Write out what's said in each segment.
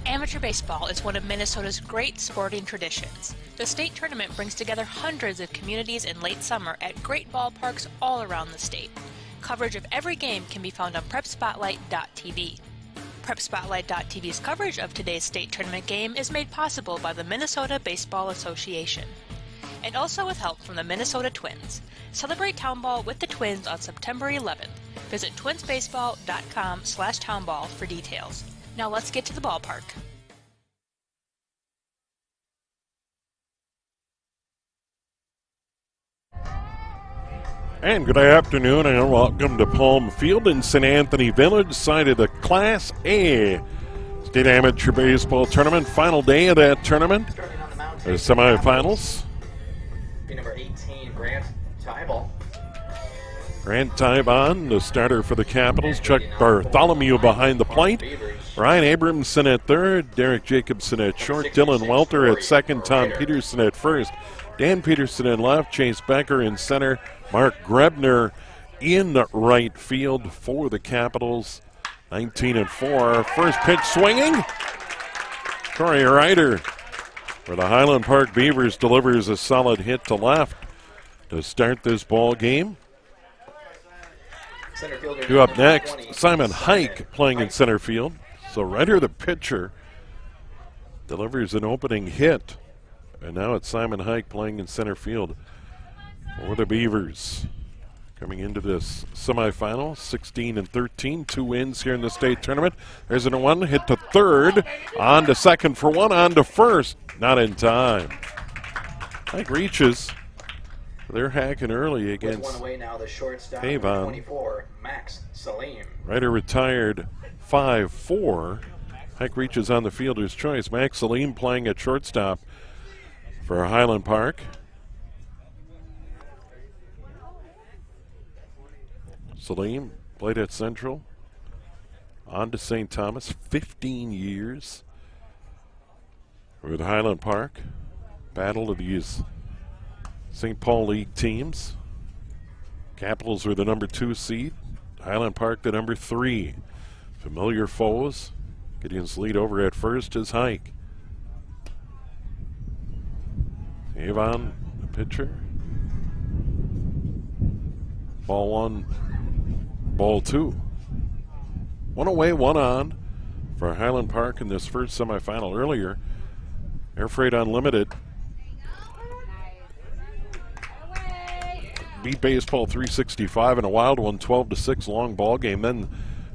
Amateur baseball is one of Minnesota's great sporting traditions. The state tournament brings together hundreds of communities in late summer at great ballparks all around the state. Coverage of every game can be found on PrepSpotlight.tv. PrepSpotlight.tv's coverage of today's state tournament game is made possible by the Minnesota Baseball Association, and also with help from the Minnesota Twins. Celebrate Town Ball with the Twins on September 11th. Visit twinsbaseball.com/townball for details. Now let's get to the ballpark. And good afternoon and welcome to Palm Field in St. Anthony Village, site of the Class A State Amateur Baseball Tournament. Final day of that tournament, the semifinals. Number 18, Grant Tybal. Grant Tybon, the starter for the Capitals. Chuck Bartholomew behind the plate. Ryan Abramson at third. Derek Jacobson at short. Dylan Welter at second. Tom Peterson at first. Dan Peterson in left. Chase Becker in center. Mark Grebner in right field for the Capitals. 19-4. First pitch swinging. Corey Ryder for the Highland Park Beavers delivers a solid hit to left to start this ball game. Due up next, Simon Hike playing in center field. So Ryder, the pitcher, delivers an opening hit. And now it's Simon Hike playing in center field for the Beavers. Coming into this semifinal, 16-13, 2 wins here in the state tournament. There's a one hit to third, on to second for one, on to first. Not in time. Hike reaches. They're hacking early against one away now, the shortstop, Avon. 24, Max Salim. Ryder retired 5-4. Hike reaches on the fielder's choice. Max Salim playing at shortstop for Highland Park. Salim played at Central, on to St. Thomas, 15 years with Highland Park. Battle of these St. Paul League teams. Capitals were the number 2 seed. Highland Park the number 3. Familiar foes. Gideon's lead over at first is Hike. Avon, the pitcher. Ball 1, ball 2. One away, one on for Highland Park in this first semifinal. Earlier, Air Freight Unlimited beat Baseball 365 in a wild one, 12-6 long ball game. Then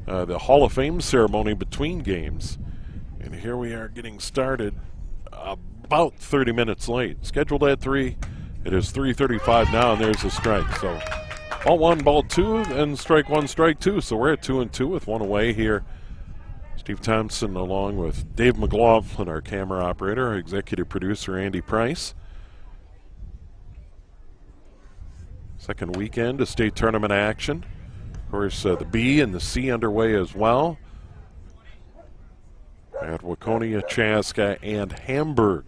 the Hall of Fame ceremony between games. And here we are getting started about 30 minutes late. Scheduled at 3. It is 3:35 now, and there's a strike. So ball 1, ball 2, and strike 1, strike 2. So we're at 2-2 with one away here. Steve Thompson along with Dave McLaughlin, our camera operator, our executive producer Andy Price. Second weekend of state tournament action. Of course, the B and the C underway as well at Waconia, Chaska, and Hamburg.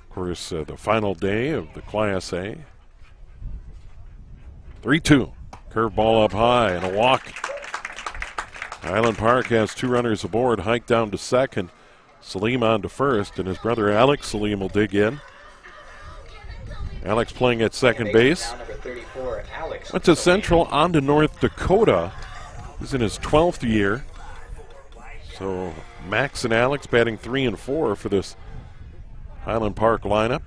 Of course, the final day of the Class A. 3-2. Curveball up high and a walk. Highland Park has 2 runners aboard. Hike down to second. Salim on to first, and his brother Alex Salim will dig in. Alex playing at second base. Went to Central, on to North Dakota. He's in his 12th year. So Max and Alex batting 3 and 4 for this Highland Park lineup.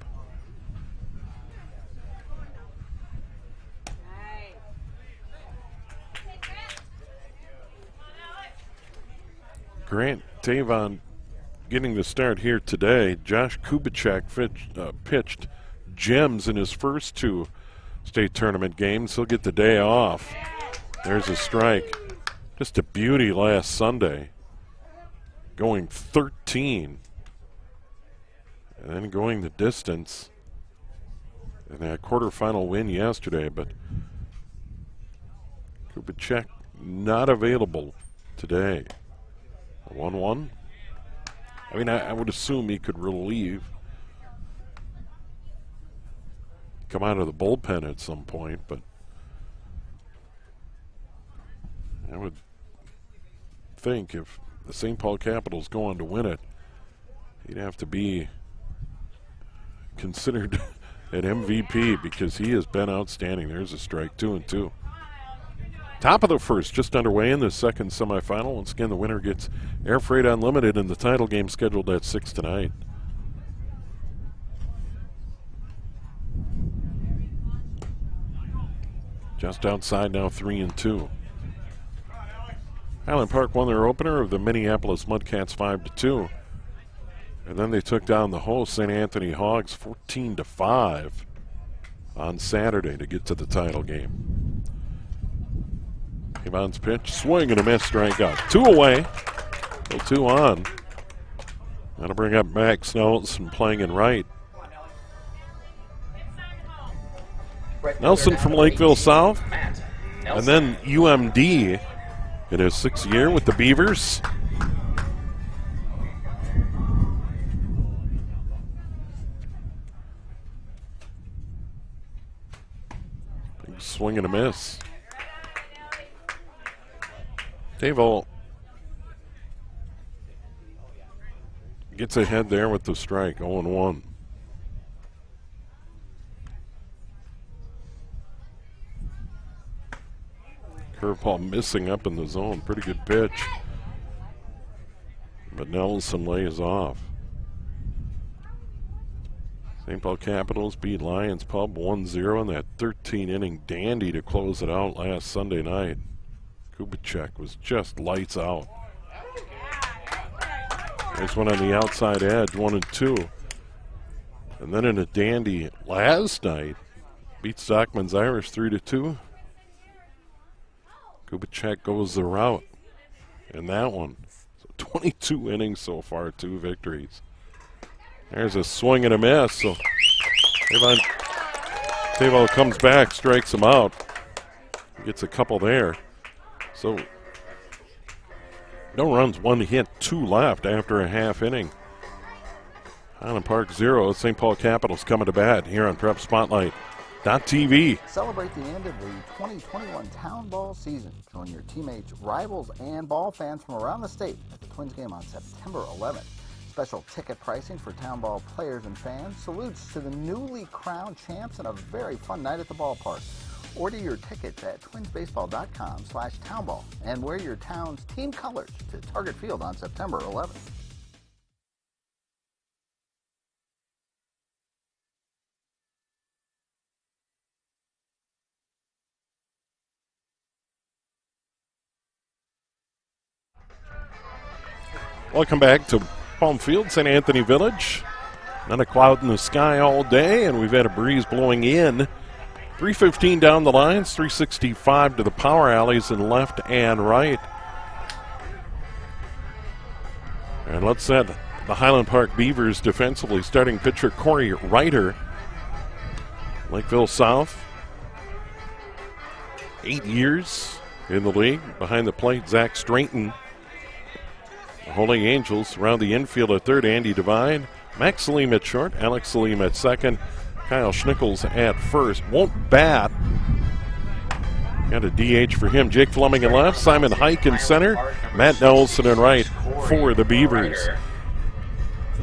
Grant Tavon getting the start here today. Josh Kubicek pitched gems in his first 2 state tournament games. He'll get the day off. There's a strike. Just a beauty last Sunday. Going 13. And then going the distance. And that quarterfinal win yesterday. But Kubicek not available today. 1-1. I mean, I would assume he could relieve. Come out of the bullpen at some point, but I would think if the St. Paul Capitals go on to win it, he'd have to be considered an MVP because he has been outstanding. There's a strike, 2-2. Top of the first, just underway in the second semifinal. Once again, the winner gets Air Freight Unlimited in the title game scheduled at 6 tonight. Just outside now, 3-2. Highland Park won their opener of the Minneapolis Mudcats 5-2. And then they took down the host, St. Anthony Hogs, 14-5 on Saturday to get to the title game. Avon's pitch, swing and a miss, strikeout. 2 away, still 2 on. That'll bring up Max Nelson playing in right. Nelson from Lakeville South, and then UMD in his 6th year with the Beavers. Big swing and a miss. Tavo gets ahead there with the strike, 0-1. Curveball missing up in the zone. Pretty good pitch. But Nelson lays off. St. Paul Capitals beat Lions Pub 1-0 in that 13-inning dandy to close it out last Sunday night. Kubicek was just lights out. There's one on the outside edge, 1-2. And then in a dandy last night, beat Stockman's Irish 3-2. Kubicek goes the route in that one. So 22 innings so far, 2 victories. There's a swing and a miss. So Tavo comes back, strikes him out. Gets a couple there. So no runs, 1 hit, 2 left after a half inning. Highland Park 0, St. Paul Capitals coming to bat here on Prep Spotlight. .TV. Celebrate the end of the 2021 Town Ball season. Join your teammates, rivals, and ball fans from around the state at the Twins game on September 11th. Special ticket pricing for Town Ball players and fans. Salutes to the newly crowned champs and a very fun night at the ballpark. Order your tickets at twinsbaseball.com/townball and wear your town's team colors to Target Field on September 11th. Welcome back to Palm Field, St. Anthony Village. Not a cloud in the sky all day, and we've had a breeze blowing in. 315 down the lines, 365 to the power alleys in left and right. And let's set the Highland Park Beavers defensively. Starting pitcher Corey Ryder, Lakeville South. 8 years in the league. Behind the plate, Zach Straighton. The Holy Angels around the infield at third, Andy Devine. Max Salim at short, Alex Salim at second, Kyle Schnickels at first. Won't bat. Got a DH for him. Jake Fleming in left, Simon Hike in center, Matt Nelson in right for the Beavers.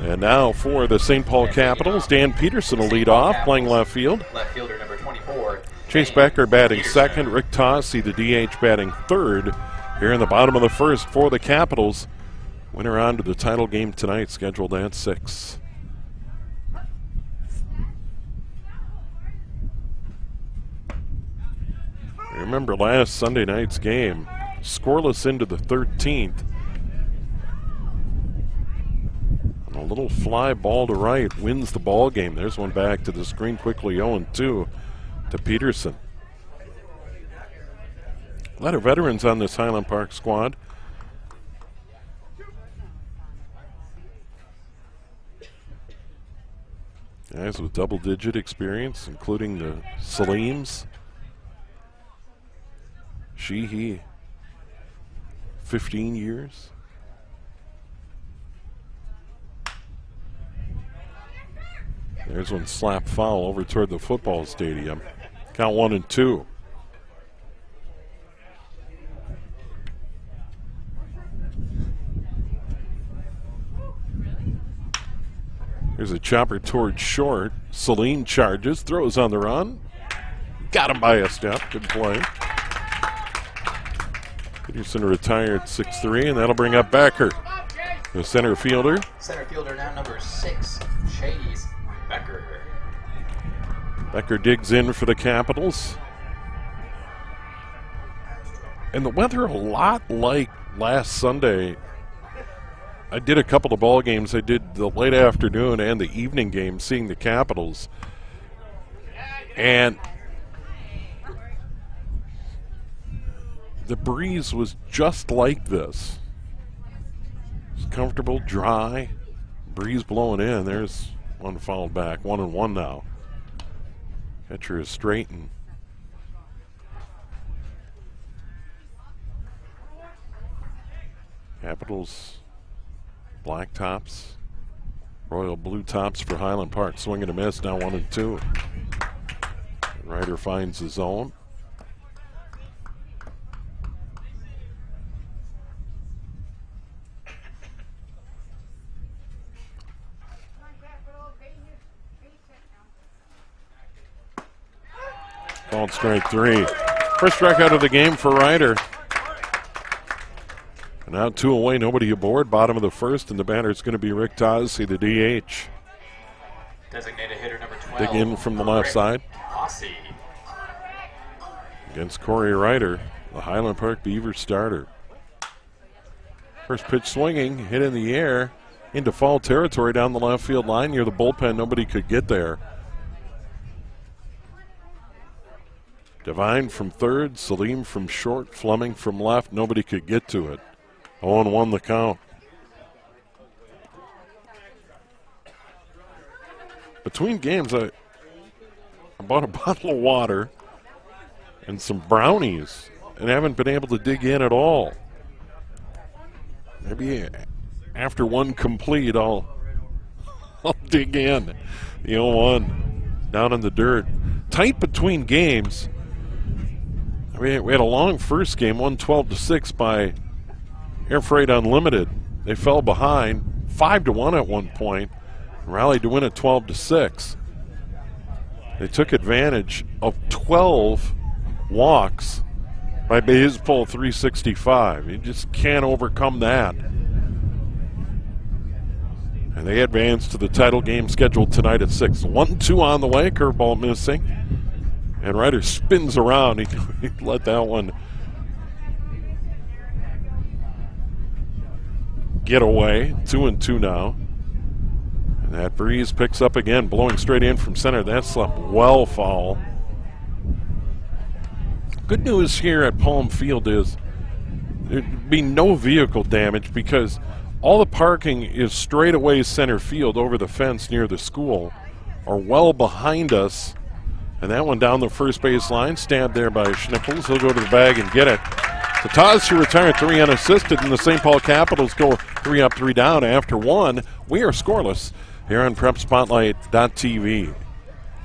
And now for the St. Paul Capitals, Dan Peterson will lead off, playing left field. Left fielder number 24. Chase Becker batting second, Rick Tossi, the DH, batting third. Here in the bottom of the first for the Capitals. Winner on to the title game tonight, scheduled at 6. Remember last Sunday night's game, scoreless into the 13th. And a little fly ball to right wins the ball game. There's one back to the screen quickly, 0-2 to Peterson. A lot of veterans on this Highland Park squad. Guys with double-digit experience, including the Salims. Sheehy, 15 years. There's one slap foul over toward the football stadium. Count 1-2. Here's a chopper towards short. Celine charges, throws on the run. Got him by a step. Good play. Peterson retired 6'3", and that'll bring up Becker, the center fielder. Center fielder now number 6, Chase Becker. Becker digs in for the Capitals. And the weather a lot like last Sunday. I did a couple of ball games. I did the late afternoon and the evening game seeing the Capitals. And the breeze was just like this. It's comfortable, dry, breeze blowing in. There's one fouled back, 1-1 now. Catcher is straightened. Capitals, black tops, royal blue tops for Highland Park. Swing and a miss, now 1-2. Ryder finds his zone. Called strike 3. First strikeout of the game for Ryder. And now 2 away, nobody aboard. Bottom of the first, and the batter is going to be Rick Tozzi, the DH. Designated hitter number 12. Dig in from the left side. Tozzi. Against Corey Ryder, the Highland Park Beavers starter. First pitch swinging, hit in the air, into foul territory down the left field line near the bullpen. Nobody could get there. Devine from third, Salim from short, Fleming from left. Nobody could get to it. 0-1 the count. Between games, I bought a bottle of water and some brownies and haven't been able to dig in at all. Maybe after one complete, I'll dig in. The 0-1 down in the dirt. Tight between games. We had a long first game, won 12-6 by Air Freight Unlimited. They fell behind 5-1 at one point, rallied to win at 12-6. They took advantage of 12 walks by Baseball 365. You just can't overcome that. And they advance to the title game scheduled tonight at 6. 1-2 on the way, curveball missing. And Ryder spins around. He let that one get away. 2-2 now. And that breeze picks up again, blowing straight in from center. That's well foul. Good news here at Palm Field is there'd be no vehicle damage because all the parking is straight away center field over the fence near the school or well behind us. And that one down the first base line, stabbed there by Schnippels. He'll go to the bag and get it. So Taz retired 3 unassisted, and the St. Paul Capitals go 3 up, 3 down after 1. We are scoreless here on PrepSpotlight.tv.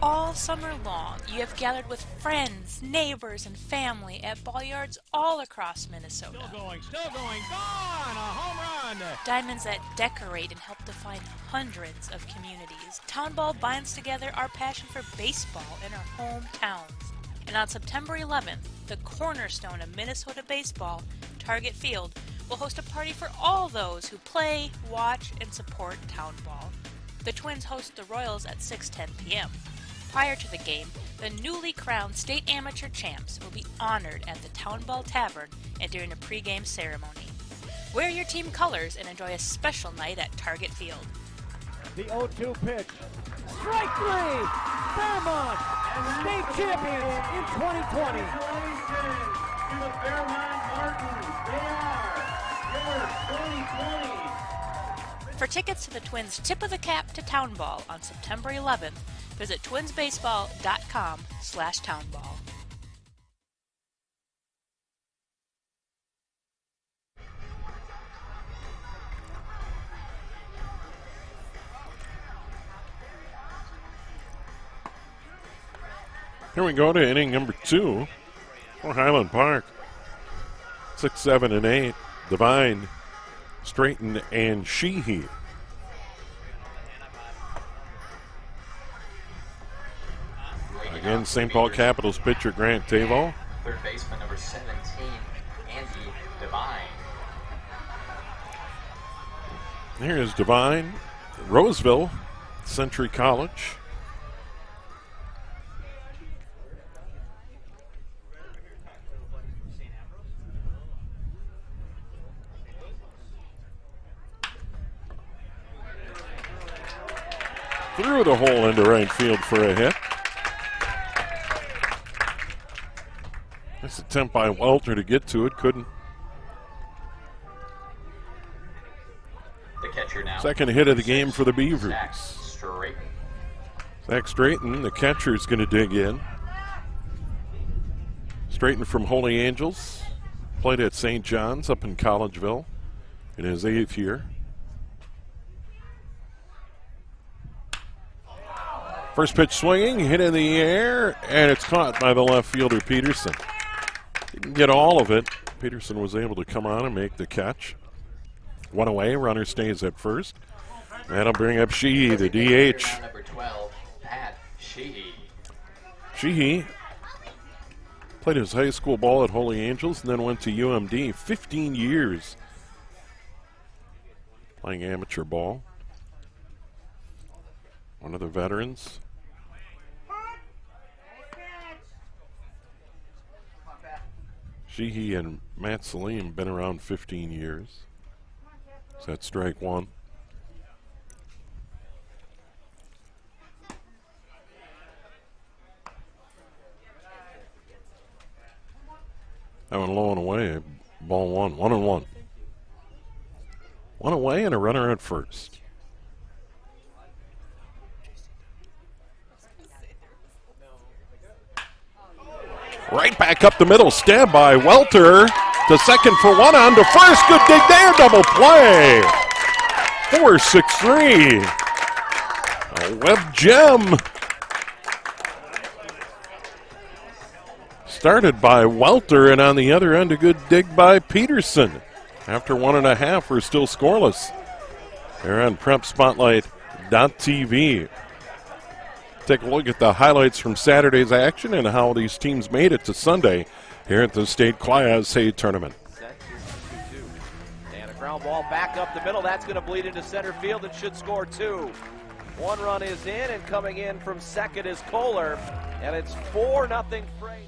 All summer long, you have gathered with friends, neighbors, and family at ball yards all across Minnesota. Still going, gone, a home run. Diamonds that decorate and help define hundreds of communities. Town Ball binds together our passion for baseball in our hometowns. And on September 11th, the cornerstone of Minnesota baseball, Target Field, will host a party for all those who play, watch, and support Town Ball. The Twins host the Royals at 6:10 p.m. Prior to the game, the newly crowned state amateur champs will be honored at the Town Ball Tavern and during a pregame ceremony. Wear your team colors and enjoy a special night at Target Field. The 0-2 pitch. Strike 3! Fairmont, state champions in 2020. Congratulations to the Fairmont Martins. They are your 2020. For tickets to the Twins' Tip of the Cap to Town Ball on September 11th, visit twinsbaseball.com/townball. Here we go to inning number 2 for Highland Park. 6, 7, and 8. Devine, Straighten, and Sheehy. Again, St. Paul Capitals pitcher Grant Tavo. Third baseman number 17, Andy Devine. Here's Devine, Roseville, Century College. Through the hole into right field for a hit. Nice attempt by Welter to get to it, couldn't. The catcher now. Second hit of the game for the Beavers. Zach Straighten. Zach Straighten, the catcher's going to dig in. Straighten from Holy Angels. Played at St. John's up in Collegeville in his 8th year. First pitch swinging, hit in the air, and it's caught by the left fielder Peterson. Didn't get all of it. Peterson was able to come on and make the catch. One away, runner stays at first. That'll bring up Sheehy, the DH. Number 12, Pat Sheehy. Sheehy played his high school ball at Holy Angels and then went to UMD. 15 years playing amateur ball. One of the veterans. Sheehy and Matt Salim been around 15 years. So that's strike one. That one low and away. Ball one. 1-1. One away and a runner at first. Right back up the middle, stab by Welter to second for one, on to first. Good dig there, double play. 4-6-3. A Webb gem. Started by Welter, and on the other end, a good dig by Peterson. After 1.5, we're still scoreless. They're on PrepSpotlight.tv. Take a look at the highlights from Saturday's action and how these teams made it to Sunday here at the State Class A tournament. Set, 2-2. And a ground ball back up the middle. That's going to bleed into center field and should score 2. One run is in, and coming in from second is Kohler. And it's 4-0 Freight.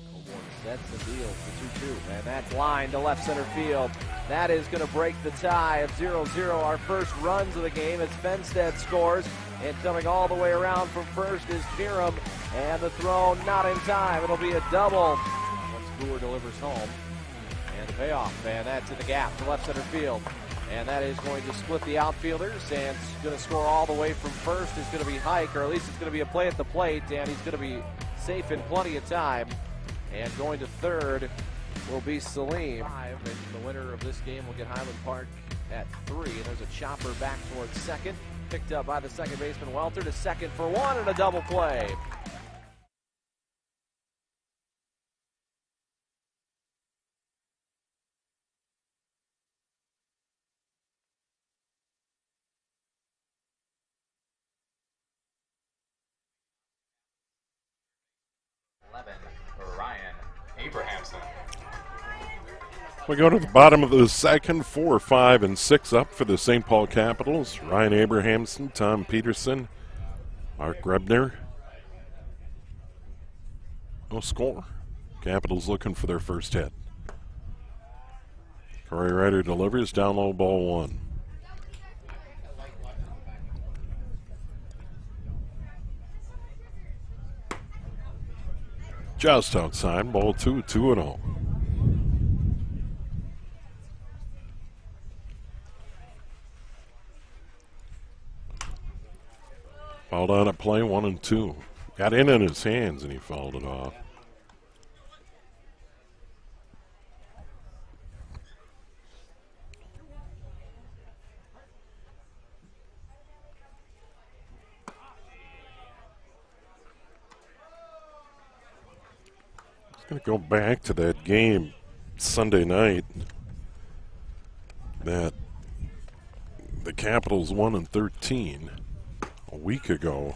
Sets the deal for 2-2. And that's line to left center field. That is going to break the tie of 0-0. Our first runs of the game as Fenstead scores. And coming all the way around from first is Pieram. And the throw not in time. It'll be a double once Brewer delivers home. And the payoff, and that's in the gap to left center field. And that is going to split the outfielders. And going to score all the way from first is going to be Hike, or at least it's going to be a play at the plate. And he's going to be safe in plenty of time. And going to third will be Salim. And the winner of this game will get Highland Park at 3. And there's a chopper back towards second. Picked up by the second baseman Welter to second for one, and a double play. Ryan Abrahamson. We go to the bottom of the second, 4, 5, and 6 up for the St. Paul Capitals. Ryan Abrahamson, Tom Peterson, Mark Grebner. No score. Capitals looking for their first hit. Corey Ryder delivers, down low, ball 1. Just outside, ball 2, 2-0. Fouled on at play, 1-2. Got in his hands and he fouled it off. It's going to go back to that game Sunday night that the Capitals won in 13. A week ago.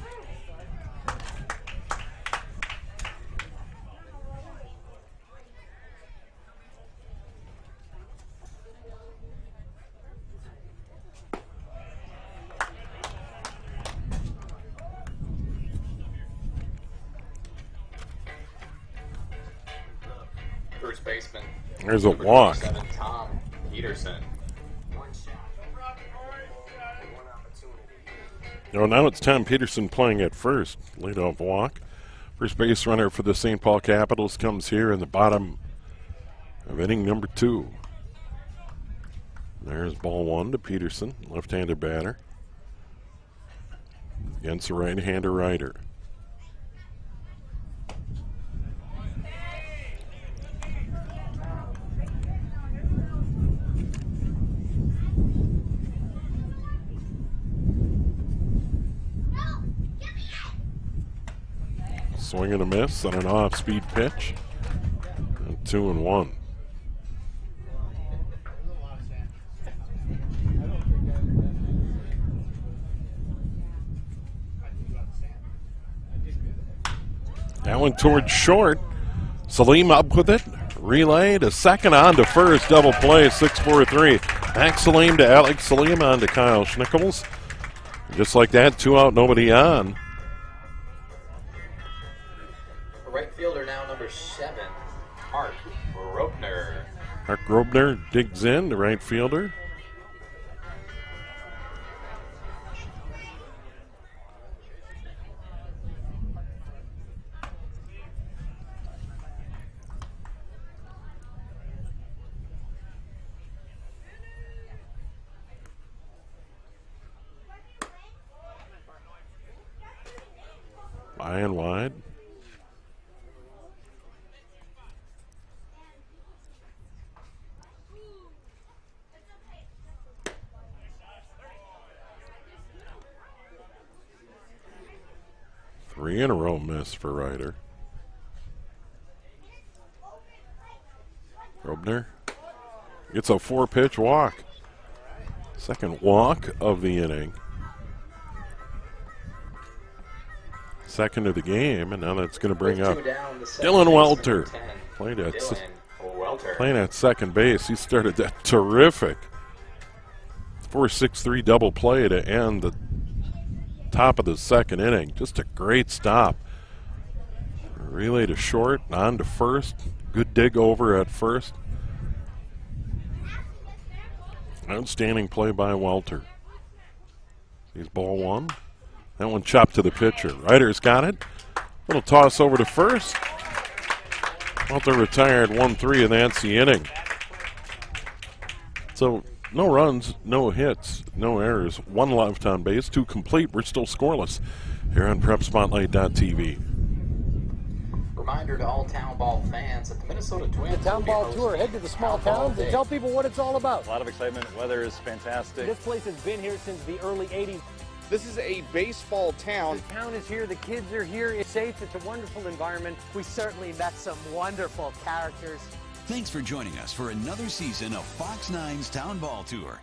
baseman. There's a Number walk. 27, Tom Peterson. Oh, now it's Tom Peterson playing at first. Leadoff walk. First base runner for the St. Paul Capitals comes here in the bottom of inning number 2. There's ball 1 to Peterson, left-handed batter. Against the right-hander rider. Swing and a miss on an off-speed pitch. And 2-1. That one towards short. Salim up with it. Relay to second, on to first. Double play, 6-4-3. Max Salim to Alex Salim, on to Kyle Schnickels. Just like that, 2 out, nobody on. Right fielder now, number 7, Mark Grobner. Mark Grobner digs in, the right fielder. High and wide. Three in a row miss for Ryder. Grobner gets a 4-pitch walk. Second walk of the inning. Second of the game, and now that's going to bring up Dylan Welter. Playing at second base. He started that terrific 4-6-3 double play to end the top of the second inning. Just a great stop. Relay to short, on to first. Good dig over at first. Outstanding play by Welter. He's ball 1. That one chopped to the pitcher. Ryder's got it. Little toss over to first. Welter retired 1-3, and that's the inning. So no runs, no hits, no errors. 1 left on base, 2 complete. We're still scoreless here on PrepSpotlight.tv. Reminder to all Town Ball fans that the Minnesota Twins. The Town Ball Tour. Head to the small towns and tell people what it's all about. A lot of excitement. Weather is fantastic. This place has been here since the early 80s. This is a baseball town. The town is here. The kids are here. It's safe. It's a wonderful environment. We certainly met some wonderful characters. Thanks for joining us for another season of Fox 9's Town Ball Tour.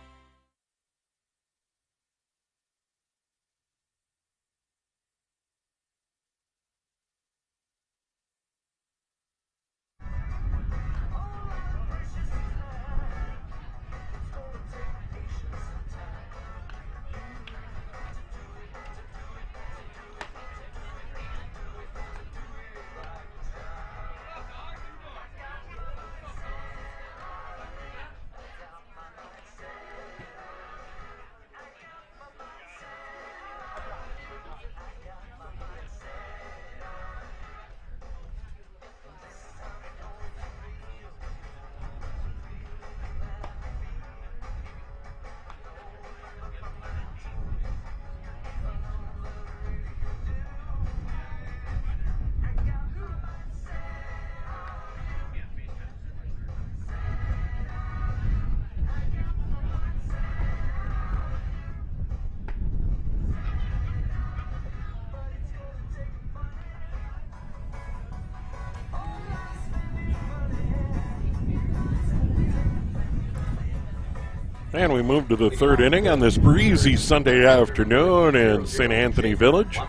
And we move to the third inning on this breezy Sunday afternoon in St. Anthony Village.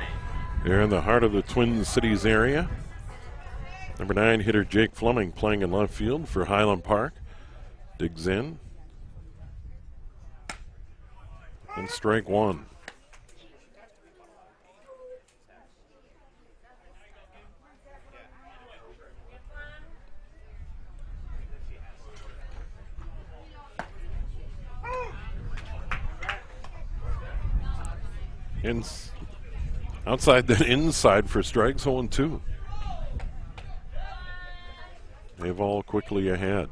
Here in the heart of the Twin Cities area. Number 9 hitter Jake Fleming playing in left field for Highland Park. Digs in. And strike 1. Outside then inside for strikes, 0-2. They've all quickly ahead.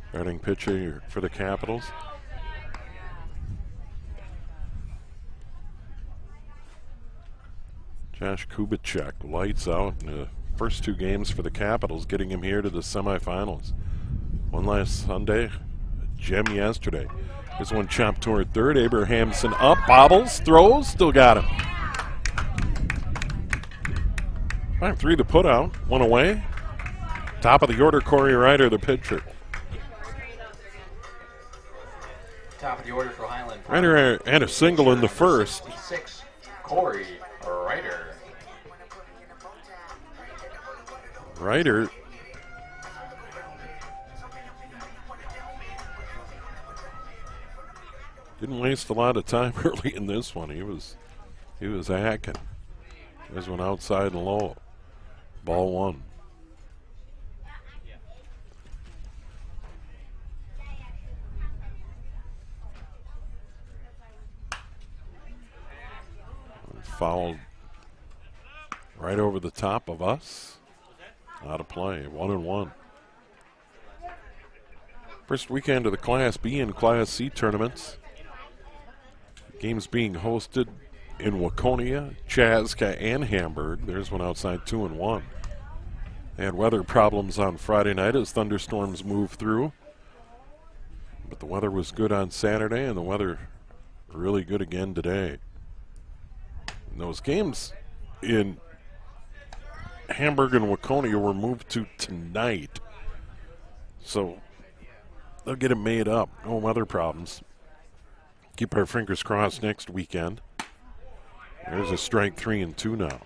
Starting pitcher for the Capitals. Josh Kubicek lights out in the first 2 games for the Capitals, getting him here to the semifinals. One last Sunday, a gem yesterday. This one chopped toward third. Abrahamson up, bobbles, throws, still got him. 5-3 to put out, one away. Top of the order, Corey Ryder, the pitcher. Top of the order for Highland Park. Ryder had a single in the first. 66, Corey Ryder. Ryder didn't waste a lot of time early in this one. He was hacking. This one outside and low. Ball 1. Fouled right over the top of us. Out of play. 1-1. First weekend of the Class B and Class C tournaments. Games being hosted in Waconia, Chaska, and Hamburg. There's one outside, 2-1. They had weather problems on Friday night as thunderstorms moved through. But the weather was good on Saturday, and the weather really good again today. And those games in Hamburg and Waconia were moved to tonight. So they'll get it made up. No weather problems. Keep our fingers crossed next weekend. There's a strike 3-2 now.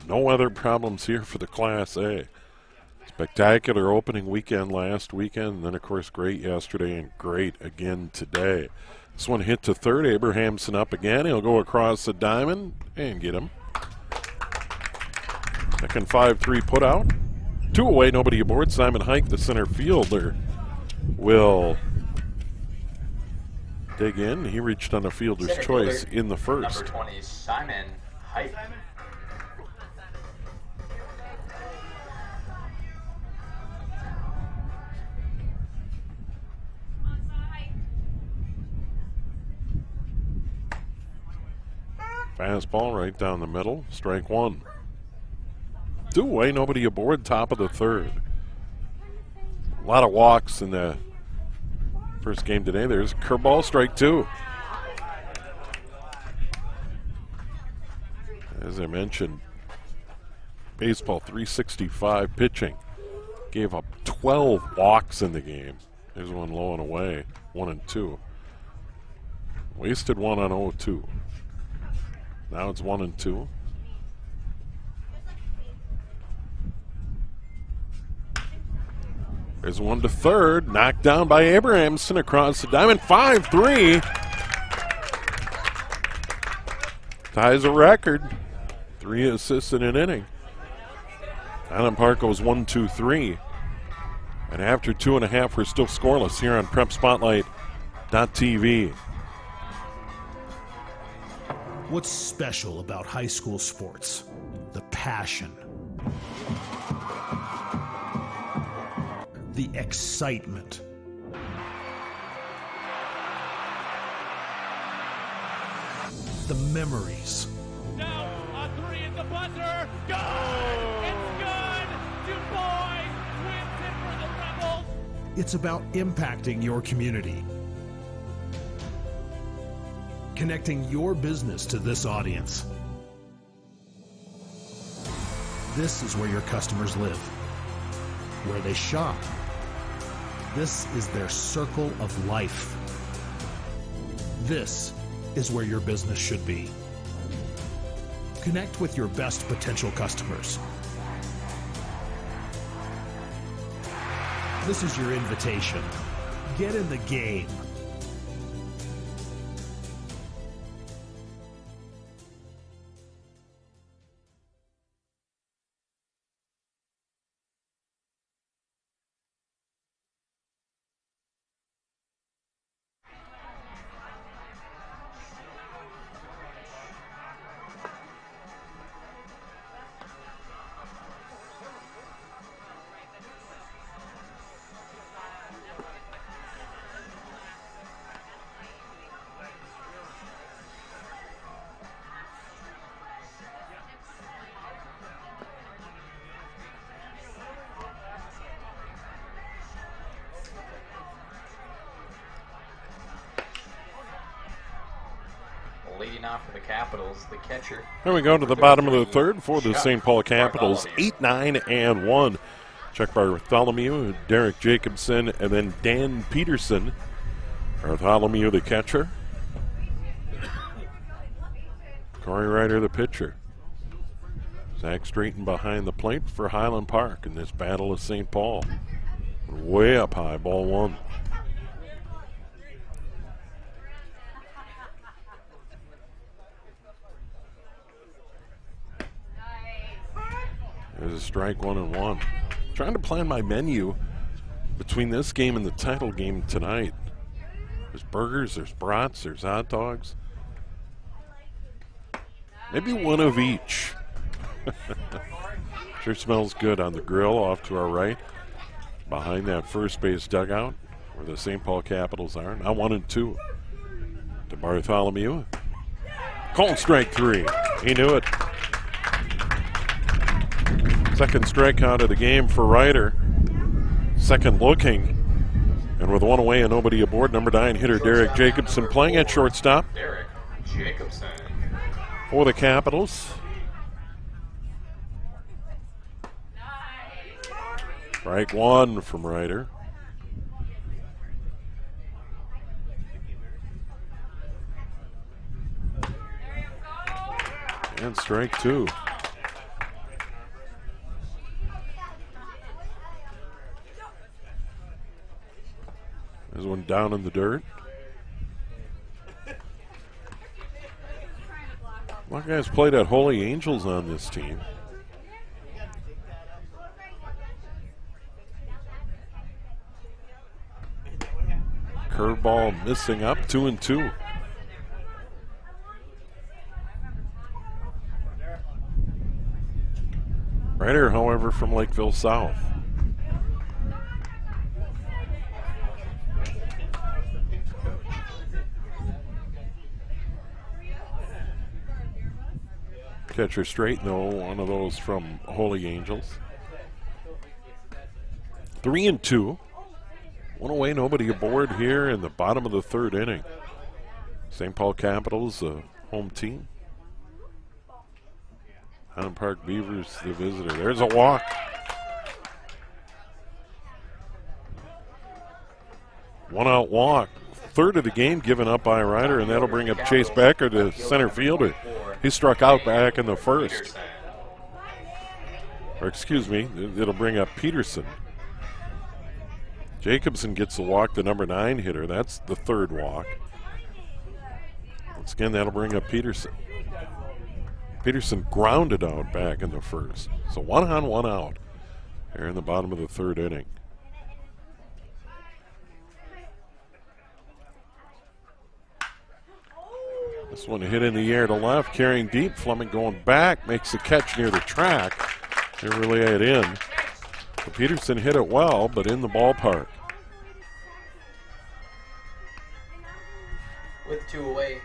No weather problems here for the Class A. Spectacular opening weekend last weekend, and then of course great yesterday and great again today. This one hit to third. Abrahamson up again. He'll go across the diamond and get him. Second 5-3 put out. 2 away, nobody aboard. Simon Hike, the center fielder, will dig in. He reached on a fielder's choice in the first. Number 20, Simon Hike. Fastball right down the middle. Strike 1. 2 away, nobody aboard, top of the third. A lot of walks in the first game today. There's curveball, strike 2. As I mentioned, baseball 365 pitching. Gave up 12 walks in the game. There's one low and away, 1-2. Wasted one on 0-2. Now it's 1-2. There's one to third, knocked down by Abrahamson across the diamond. 5-3. Ties a record. 3 assists in an inning. Highland Park goes 1-2-3. And after 2.5, we're still scoreless here on PrepSpotlight.tv. What's special about high school sports? The passion. The excitement. The memories. Now on 3 at the buzzer. Good! It's good! Du Bois wins it for the Rebels. It's about impacting your community. Connecting your business to this audience. This is where your customers live, where they shop. This is their circle of life. This is where your business should be. Connect with your best potential customers. This is your invitation. Get in the game. ready now for the Capitals. The catcher. Here we go to the bottom of the third for the St. Paul Capitals. 8-9-1. Checked by Bartholomew, Derek Jacobson, and then Dan Peterson. Bartholomew, the catcher. Corey Ryder, the pitcher. Zach Straighton behind the plate for Highland Park in this battle of St. Paul. Way up high, ball one. There's a strike, 1-1. Trying to plan my menu between this game and the title game tonight. There's burgers, there's brats, there's hot dogs. Maybe one of each. Sure smells good on the grill off to our right. Behind that first base dugout where the St. Paul Capitals are. Now 1-2 to Bartholomew. Called strike 3. He knew it. Second strikeout of the game for Ryder. Second looking. And with one away and nobody aboard, number 9 hitter Derek Jacobson playing at shortstop. Derek Jacobson. For the Capitals. Strike 1 from Ryder. And strike 2. There's one down in the dirt. A lot of guys played at Holy Angels on this team. Curveball missing up, 2-2. Ryder, however, from Lakeville South. Catcher straight, though, one of those from Holy Angels. 3-2. One away, nobody aboard here in the bottom of the third inning. St. Paul Capitals, the home team. Highland Park Beavers, the visitor. There's a walk. One out walk. Third of the game given up by Ryder, and that'll bring up Chase Becker, the center fielder. He struck out back in the first. Or excuse me, it'll bring up Peterson. Jacobson gets the walk, the number 9 hitter. That's the third walk. Once again, that'll bring up Peterson. Peterson grounded out back in the first. So 1 on, 1 out here in the bottom of the third inning. This one hit in the air to left, carrying deep. Fleming going back, makes the catch near the track. They relay it in. So Peterson hit it well, but in the ballpark. With 2 away.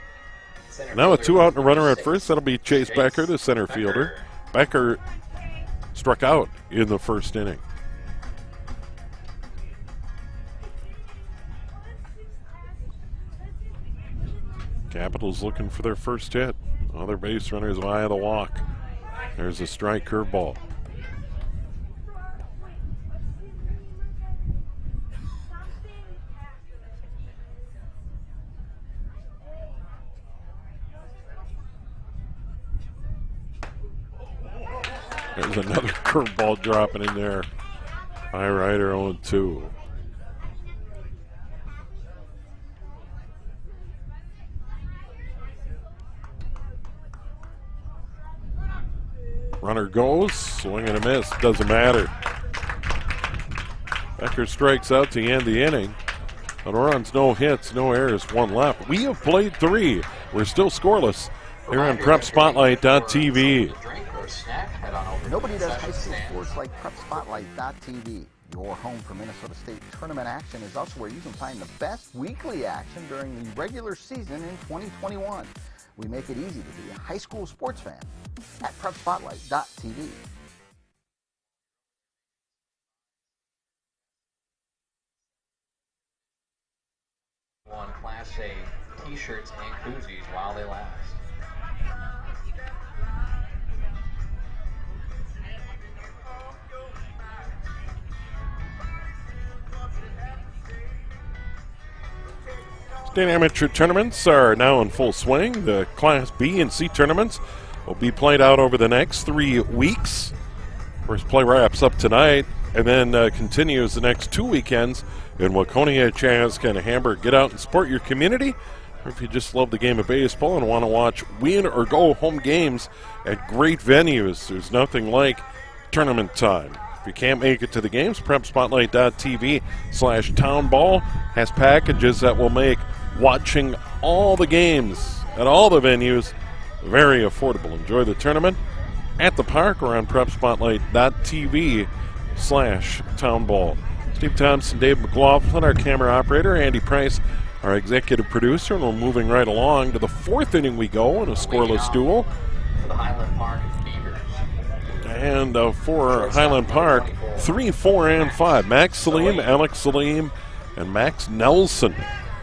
Now with 2 out and a runner at first, that'll be Chase Becker, the center fielder. Becker struck out in the first inning. Capitals looking for their first hit. Other base runners via the walk. There's a strike curveball. There's another curveball dropping in there. High Ryder 0-2. Runner goes, swing and a miss, doesn't matter. Becker strikes out to end the inning. No runs, no hits, no errors, 1 left. We have played 3. We're still scoreless here on PrepSpotlight.tv. Nobody does high school sports like PrepSpotlight.tv. Your home for Minnesota State tournament action is also where you can find the best weekly action during the regular season in 2021. We make it easy to be a high school sports fan at PrepSpotlight.tv. On Class A t-shirts and koozies while they last. State amateur tournaments are now in full swing. The Class B and C tournaments will be played out over the next 3 weeks. First play wraps up tonight and then continues the next 2 weekends in Waconia, Chaska, and Hamburg. Get out and support your community. Or if you just love the game of baseball and want to watch win or go home games at great venues, there's nothing like tournament time. If you can't make it to the games, prepspotlight.tv/townball has packages that will make watching all the games at all the venues very affordable. Enjoy the tournament at the park or on prepspotlight.tv/townball. Steve Thompson, Dave McLaughlin, our camera operator, Andy Price, our executive producer, and we're moving right along to the 4th inning we go in a scoreless duel. For the Highland Park Beavers. And for Highland Park, 3, 4, and 5. Max Salim, Alex Salim, and Max Nelson.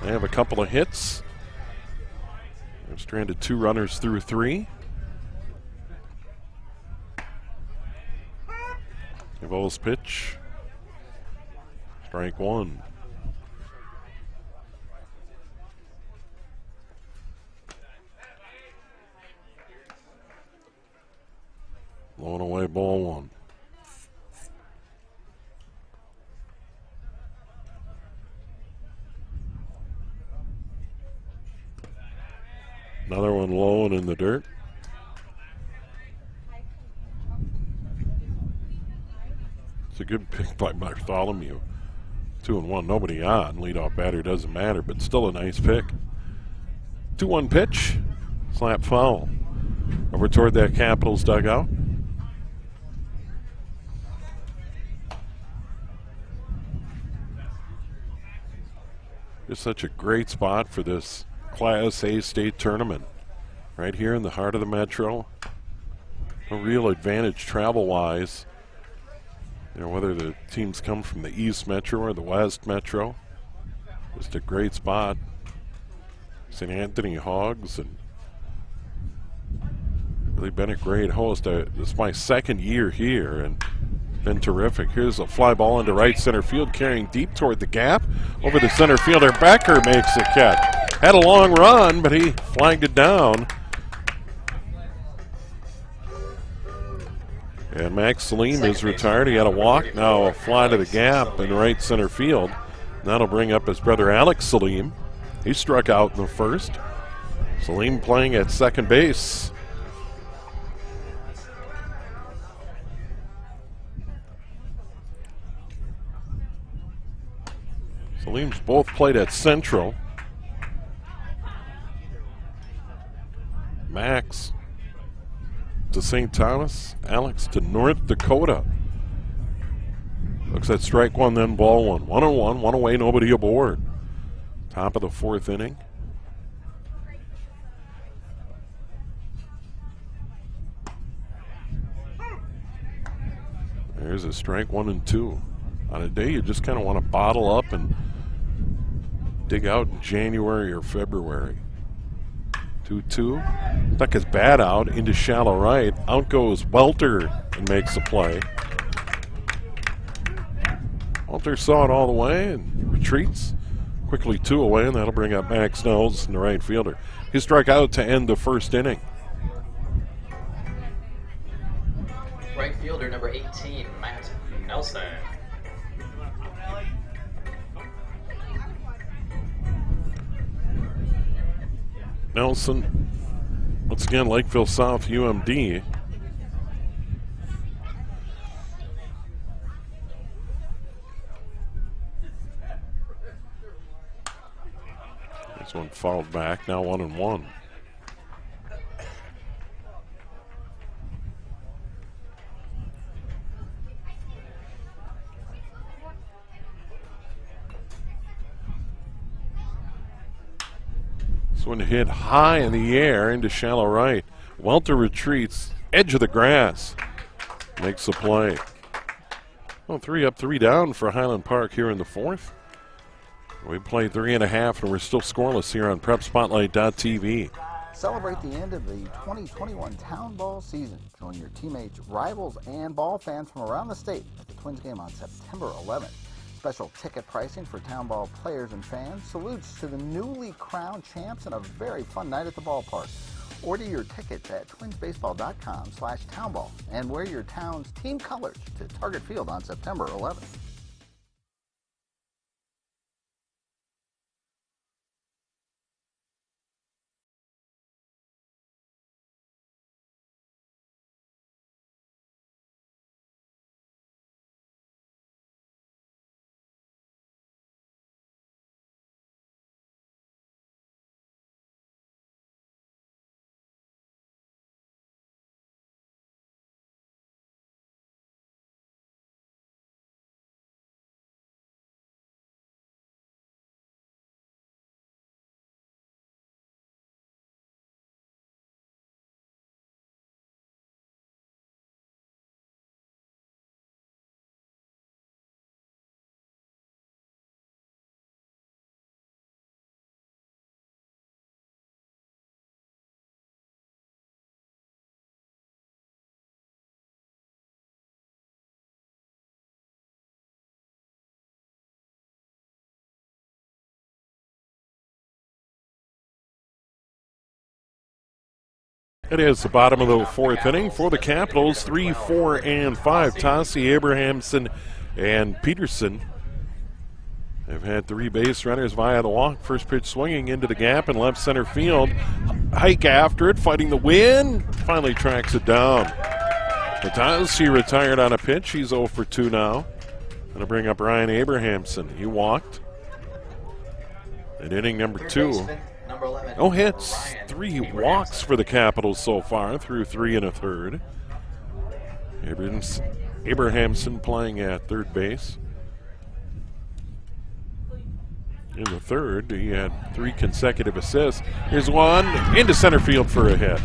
They have a couple of hits. They've stranded 2 runners through 3. Evo's pitch. Strike 1. Blowing away ball 1. Another one low and in the dirt. It's a good pick by Bartholomew. 2-1, nobody on. Leadoff batter doesn't matter, but still a nice pick. 2-1 pitch. Slap foul. Over toward that Capitals dugout. Just such a great spot for this Class A state tournament. Right here in the heart of the metro. A real advantage travel-wise. You know, whether the teams come from the East Metro or the West Metro. Just a great spot. St. Anthony Hogs and really been a great host. This is my 2nd year here and been terrific. Here's a fly ball into right center field, carrying deep toward the gap. Over the center fielder, Becker makes the catch. Had a long run, but he flagged it down. And Max Salim is retired. He had a walk, now a fly to the gap in right center field. That'll bring up his brother Alex Salim. He struck out in the 1st. Salim playing at second base. Salim's both played at Central. Max to St. Thomas, Alex to North Dakota. Looks at strike 1, then ball 1. 1-1, 1 away, nobody aboard. Top of the 4th inning. There's a strike 1 and 2. On a day you just kind of want to bottle up and dig out in January or February. 2-2. Stuck his bat out into shallow right. Out goes Welter and makes the play. Welter saw it all the way and retreats. Quickly 2 away, and that'll bring up Max Nelson, the right fielder. He struck out to end the 1st inning. Right fielder number 18, Matt Nelson. Nelson, once again, Lakeville South UMD. This one fouled back, now 1-1. This one hit high in the air into shallow right. Welter retreats, edge of the grass, makes the play. Well, 3 up, 3 down for Highland Park here in the 4th. We played 3.5 and we're still scoreless here on PrepSpotlight.tv. Celebrate the end of the 2021 Town Ball season. Join your teammates, rivals, and ball fans from around the state at the Twins game on September 11th. Special ticket pricing for town ball players and fans. Salutes to the newly crowned champs and a very fun night at the ballpark. Order your tickets at twinsbaseball.com/townball and wear your town's team colors to Target Field on September 11th. It is the bottom of the fourth inning for the Capitals. 3, 4, and 5. Tassi, Abrahamson, and Peterson have had 3 base runners via the walk. First pitch swinging into the gap in left center field. Hike after it, fighting the wind. Finally tracks it down. Tassi retired on a pitch. He's 0 for 2 now. Going to bring up Ryan Abrahamson. He walked in inning number 2. No hits, 3 walks for the Capitals so far through 3 1/3. Abrahamson playing at third base. In the third, he had 3 consecutive assists. Here's one into center field for a hit.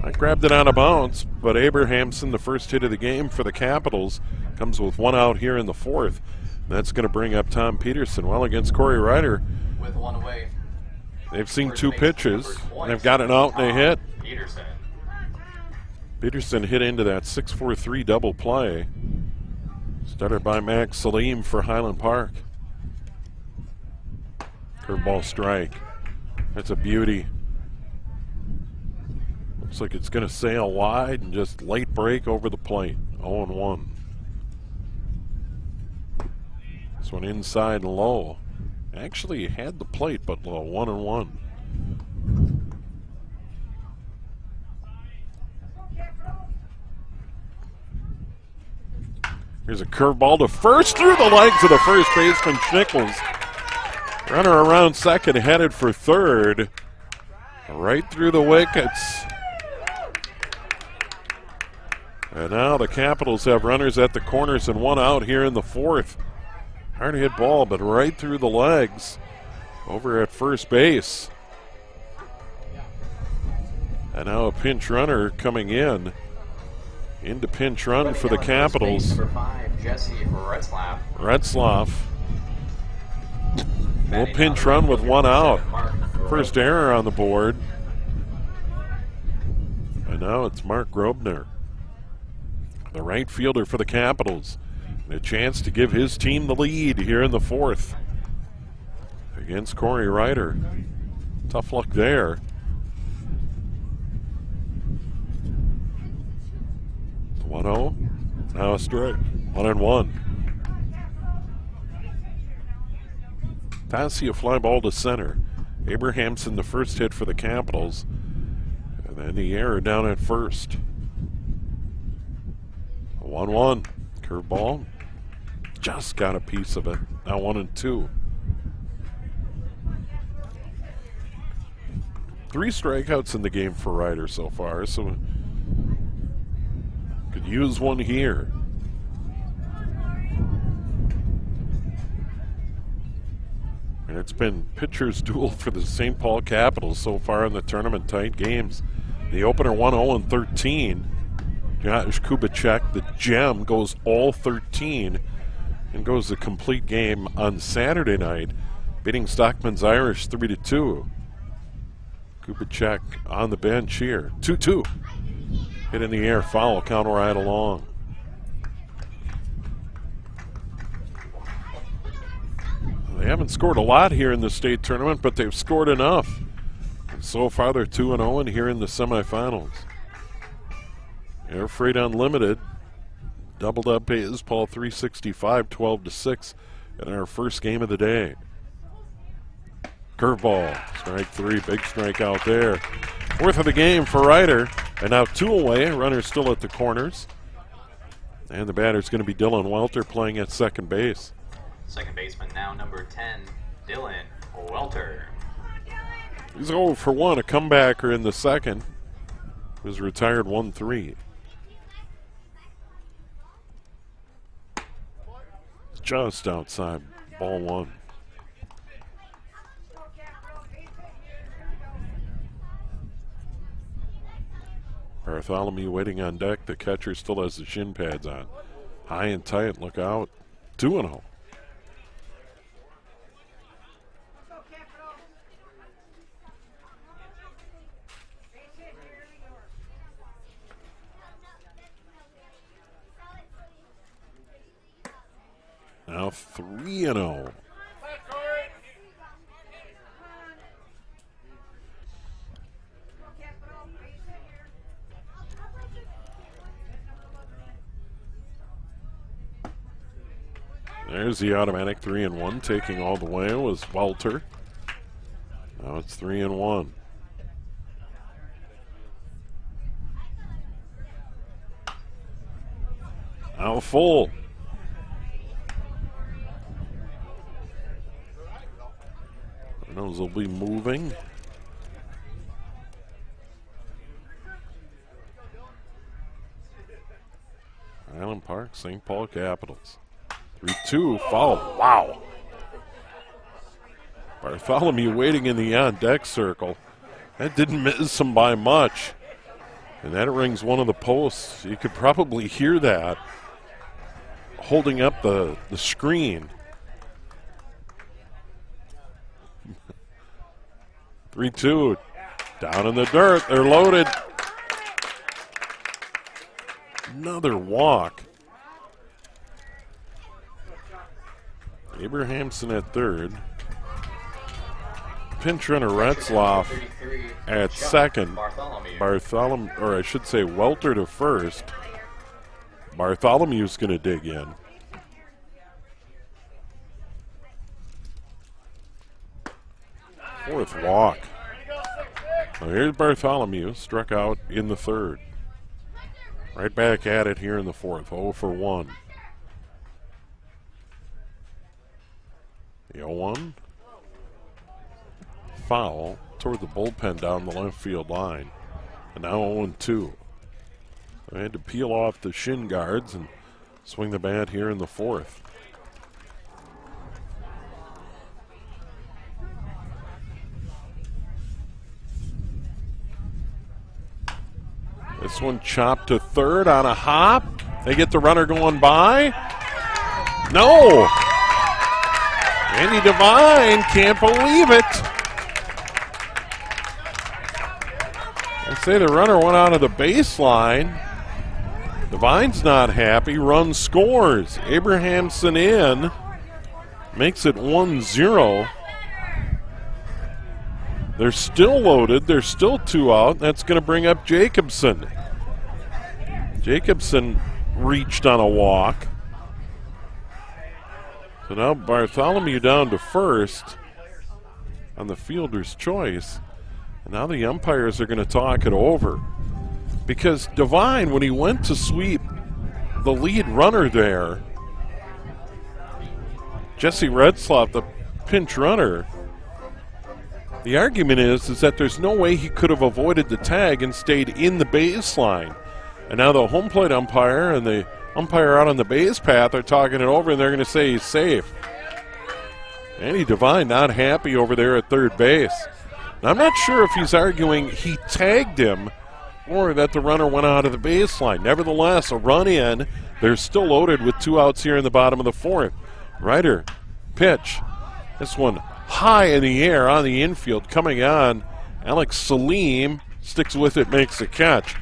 I grabbed it on a bounce, but Abrahamson, the first hit of the game for the Capitals, comes with 1 out here in the fourth. That's going to bring up Tom Peterson. Well, against Corey Ryder, with 1 away. They've seen 2 pitches, and they've got an out and a hit. Peterson hit into that 6-4-3 double play. Started by Max Salim for Highland Park. Curveball strike. That's a beauty. Looks like it's going to sail wide and just late break over the plate. 0-1. This one inside and low. Actually had the plate, but low. 1-1. Here's a curveball to first, through the legs of the first baseman, Schnickels. Runner around second, headed for third. Right through the wickets. And now the Capitals have runners at the corners and 1 out here in the fourth. Hard hit ball, but right through the legs over at first base. And now a pinch runner coming in. Into pinch run for the Capitals. Number 5, Jesse Retzlaff. Retzlaff will pinch run with 1 out. First error on the board. And now it's Mark Grobner, the right fielder for the Capitals. And a chance to give his team the lead here in the fourth against Corey Ryder. Tough luck there. It's 1-0. Now a strike. 1-1. Tassi a fly ball to center. Abrahamson the first hit for the Capitals. And then the error down at first. 1-1. Curveball. Just got a piece of it. Now 1-2. 3 strikeouts in the game for Ryder so far, so could use one here. And it's been pitcher's duel for the St. Paul Capitals so far in the tournament. Tight games. The opener 1-0-13. Josh Kubicek, the gem, goes all 13 and goes the complete game on Saturday night, beating Stockman's Irish 3-2. Kubicek on the bench here. 2-2. Hit in the air, foul, count right along. haven't scored a lot here in the state tournament, but they've scored enough. And so far, they're 2-0 here in the semifinals. Air Freight Unlimited doubled up his Paul 365, 12-6 in our first game of the day. Curveball, strike three, big strikeout there. Fourth of the game for Ryder, and now two away. Runner still at the corners. And the batter's going to be Dylan Welter playing at second base. Second baseman now number 10, Dylan Welter. He's 0 for 1, a comebacker in the second. He was retired 1-3. Just outside, ball one. Bartholomew waiting on deck. The catcher still has the shin pads on. High and tight, look out. 2-0. Now 3-0. There's the automatic 3-1. Taking all the way was Welter. Now it's 3-1. Now full. Those will be moving. Highland Park, St. Paul Capitals. 3-2, foul. Wow. Bartholomew waiting in the on-deck circle. That didn't miss him by much. And that rings one of the posts. You could probably hear that holding up the screen. 3-2, down in the dirt. They're loaded. Another walk. Abrahamson at third. Pinch runner Retzloff at second. Bartholomew, or I should say Welter to first. Bartholomew's going to dig in. Fourth walk. Well, here's Bartholomew, struck out in the third. Right back at it here in the fourth, 0 for 1. The 0-1. Foul toward the bullpen down the left field line. And now 0-2. I had to peel off the shin guards and swing the bat here in the fourth. This one chopped to third on a hop. They get the runner going by. No! Andy Devine can't believe it. I say the runner went out of the baseline. Devine's not happy. Run scores. Abrahamson in. Makes it 1-0. They're still loaded. There's still two out. That's going to bring up Jacobson. Jacobson reached on a walk. So now Bartholomew down to first on the fielder's choice. And now the umpires are going to talk it over. Because Devine, when he went to sweep the lead runner there, Jesse Retzloff, the pinch runner, the argument is that there's no way he could have avoided the tag and stayed in the baseline. And now the home plate umpire and the umpire out on the base path are talking it over, and they're going to say he's safe. Andy Devine not happy over there at third base. Now, I'm not sure if he's arguing he tagged him or that the runner went out of the baseline. Nevertheless, a run in. They're still loaded with two outs here in the bottom of the fourth. Ryder, pitch. This one high in the air on the infield, coming on. Alex Salim sticks with it, makes the catch.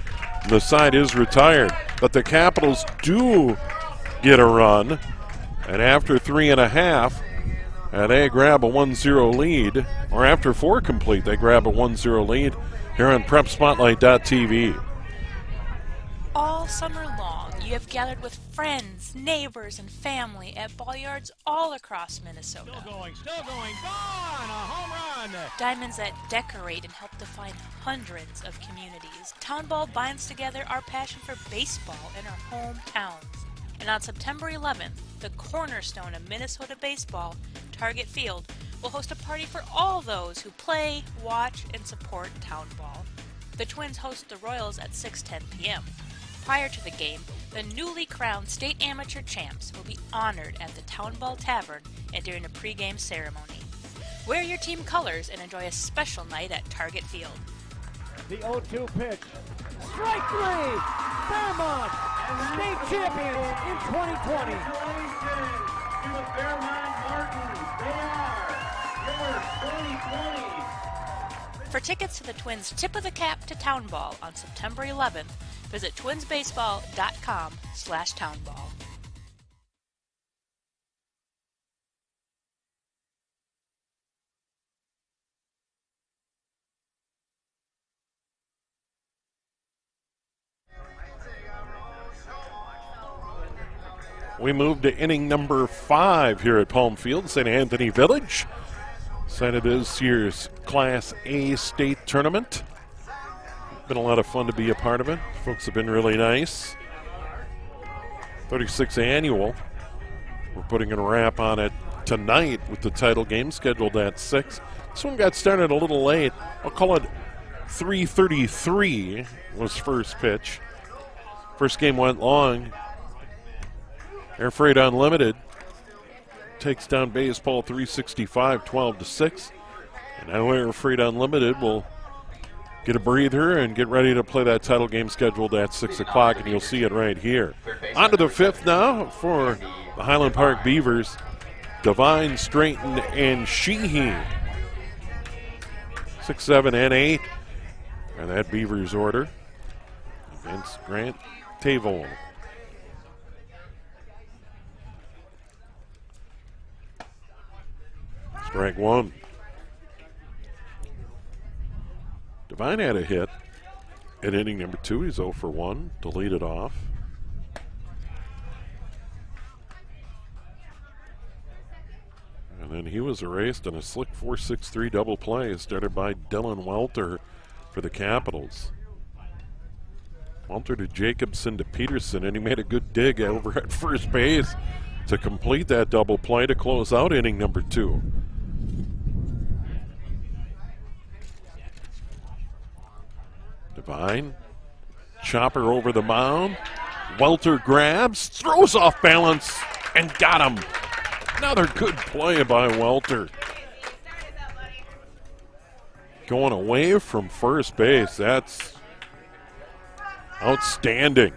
The side is retired, but the Capitals do get a run. And after 3.5, They grab a 1-0 lead, or after 4 complete, they grab a 1-0 lead here on PrepSpotlight.tv. All summer long, you have gathered with friends, neighbors, and family at ball yards all across Minnesota. Still going, gone, a home run. Diamonds that decorate and help define hundreds of communities. Town Ball binds together our passion for baseball in our hometowns. And on September 11th, the cornerstone of Minnesota baseball, Target Field, will host a party for all those who play, watch, and support Town Ball. The Twins host the Royals at 6:10 p.m. Prior to the game, the newly crowned state amateur champs will be honored at the Town Ball Tavern and during a pregame ceremony. Wear your team colors and enjoy a special night at Target Field. The 0-2 pitch. Strike 3! Fairmont, state champions in 2020. Congratulations to the Fairmont Martins. They are your 2020. For tickets to the Twins' Tip of the Cap to Town Ball on September 11th, visit twinsbaseball.com/townball. We move to inning number 5 here at Palm Field, St. Anthony Village. Site of this year's Class A state tournament. Been a lot of fun to be a part of it. Folks have been really nice. 36th annual. We're putting a wrap on it tonight with the title game scheduled at 6. This one got started a little late. I'll call it 3:33 was first pitch. First game went long. Air Freight Unlimited takes down Baseball 365, 12-6. And now Air Freight Unlimited will get a breather and get ready to play that title game scheduled at 6 o'clock, and you'll see it right here. On to the 5th now for the Highland Park Beavers. Devine, Straighton, and Sheehy. 6, 7, and 8. And that Beavers order against Grant Tavol. Strike 1. Devine had a hit in inning number 2. He's 0 for 1 to lead it off. And then he was erased in a slick 4-6-3 double play started by Dylan Welter for the Capitals. Welter to Jacobson to Peterson, and he made a good dig over at first base to complete that double play to close out inning number 2. Devine, chopper over the mound. Welter grabs, throws off balance, and got him. Another good play by Welter. Going away from first base, that's outstanding.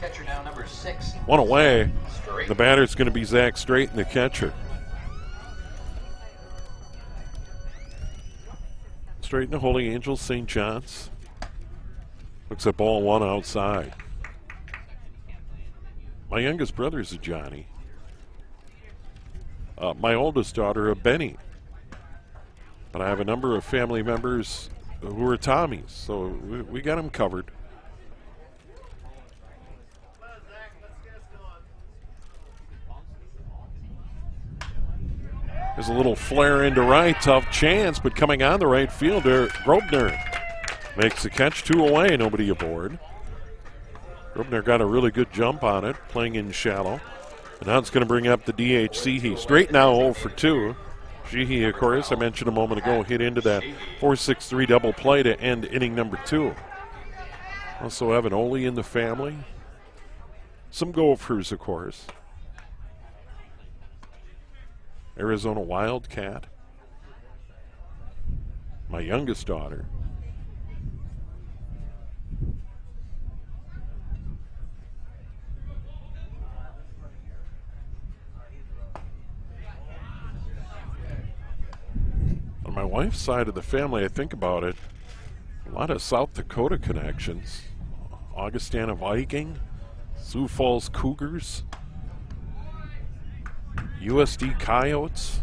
Catcher now number 6. One away. Straight. The batter's going to be Zach Straighton, the catcher. Straighton to Holy Angels, St. John's. Looks at ball 1 outside. My youngest brother's a Johnny. My oldest daughter a Benny. But I have a number of family members who are Tommies, so we got them covered. There's a little flare into right, tough chance, but coming on the right fielder, Grobner makes the catch, 2 away, nobody aboard. Grobner got a really good jump on it, playing in shallow. And now it's going to bring up the DH Sheehy. Straight now 0 for 2. Sheehy, of course, I mentioned a moment ago, hit into that 4-6-3 double play to end inning number 2. Also have an Ole in the family. Some Gophers, of course. Arizona Wildcat. My youngest daughter. On my wife's side of the family, I think about it, a lot of South Dakota connections. Augustana Viking, Sioux Falls Cougars, USD Coyotes.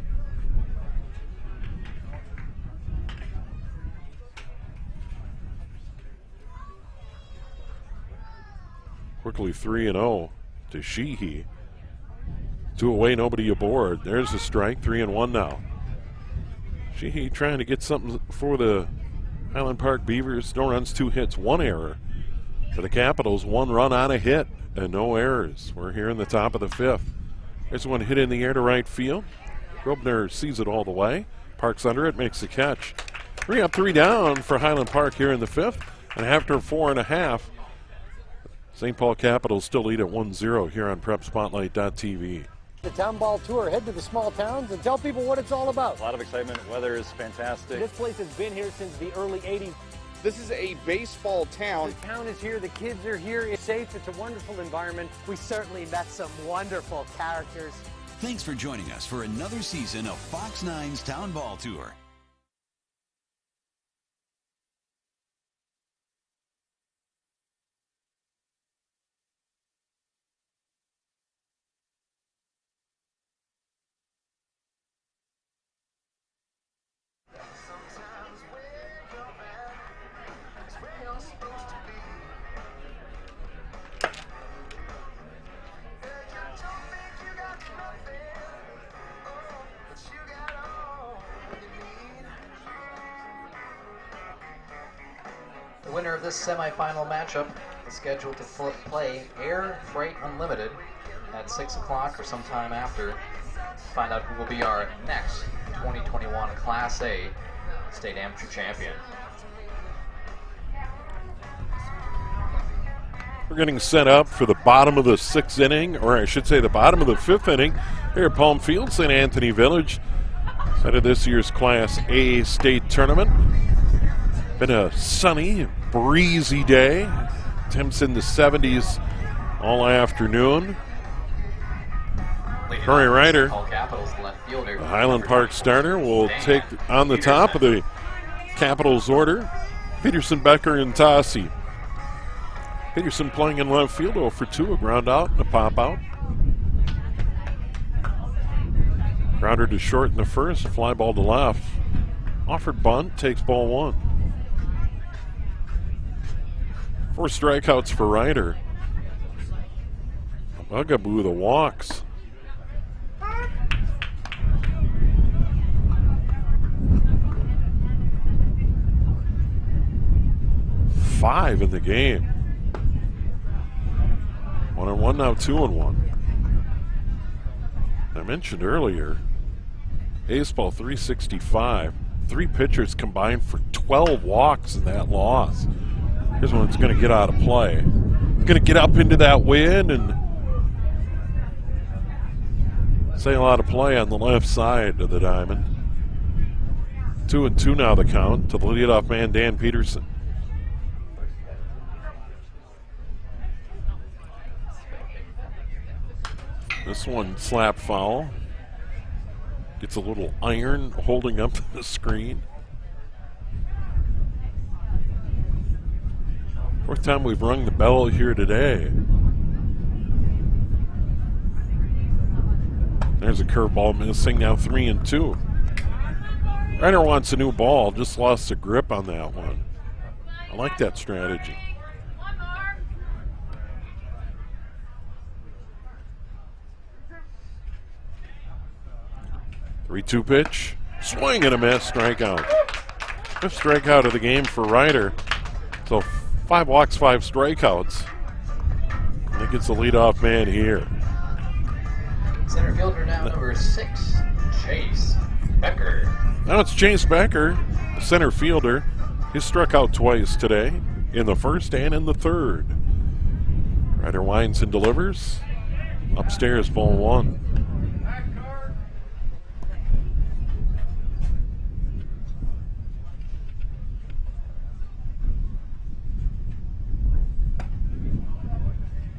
Quickly 3-0 to Sheehy. 2 away, nobody aboard. There's a strike, 3-1 now. Sheehy trying to get something for the Highland Park Beavers. No runs, 2 hits, 1 error. For the Capitals, 1 run on a hit and no errors. We're here in the top of the 5th. There's one hit in the air to right field. Grobner sees it all the way. Parks under it, makes the catch. 3 up, 3 down for Highland Park here in the 5th. And after 4.5, St. Paul Capitals still lead at 1-0 here on PrepSpotlight.tv. The Town Ball Tour. Head to the small towns and tell people what it's all about. A lot of excitement. Weather is fantastic. This place has been here since the early 80s. This is a baseball town. The town is here. The kids are here. It's safe. It's a wonderful environment. We certainly met some wonderful characters. Thanks for joining us for another season of Fox 9's Town Ball Tour. The winner of this semifinal matchup is scheduled to play Air Freight Unlimited at 6 o'clock or sometime after. Find out who will be our next 2021 Class A State Amateur Champion. We're getting set up for the bottom of the 6th inning, or I should say the bottom of the 5th inning here at Palm Field, St. Anthony Village. Side of this year's Class A state tournament. Been a sunny, breezy day. Temps in the 70s all afternoon. Corey Ryder, the Highland Park starter, will take on the top of the Capitals order. Peterson, Becker, and Tossi. Peterson playing in left field, 0 for 2, a ground out and a pop out. Grounder to short in the first, fly ball to left. Offered bunt, takes ball 1. 4 strikeouts for Ryder. A bugaboo, the walks. Five in the game. 1-1 now, 2-1. I mentioned earlier, baseball 365. 3 pitchers combined for 12 walks in that loss. Here's one that's going to get out of play. Going to get up into that wind and sail out of play on the left side of the diamond. 2-2 now the count to the leadoff man, Dan Peterson. This one slap foul. Gets a little iron holding up the screen. 4th time we've rung the bell here today. There's a curveball missing, now 3-2. Ryder wants a new ball, just lost the grip on that one. I like that strategy. 3-2 pitch, swing and a miss, strikeout. 5th strikeout of the game for Ryder. So 5 walks, 5 strikeouts. I think it's the leadoff man here. Center fielder now, number 6, Chase Becker. Now it's Chase Becker, the center fielder. He struck out twice today, in the 1st and in the 3rd. Ryder winds and delivers. Upstairs, ball 1.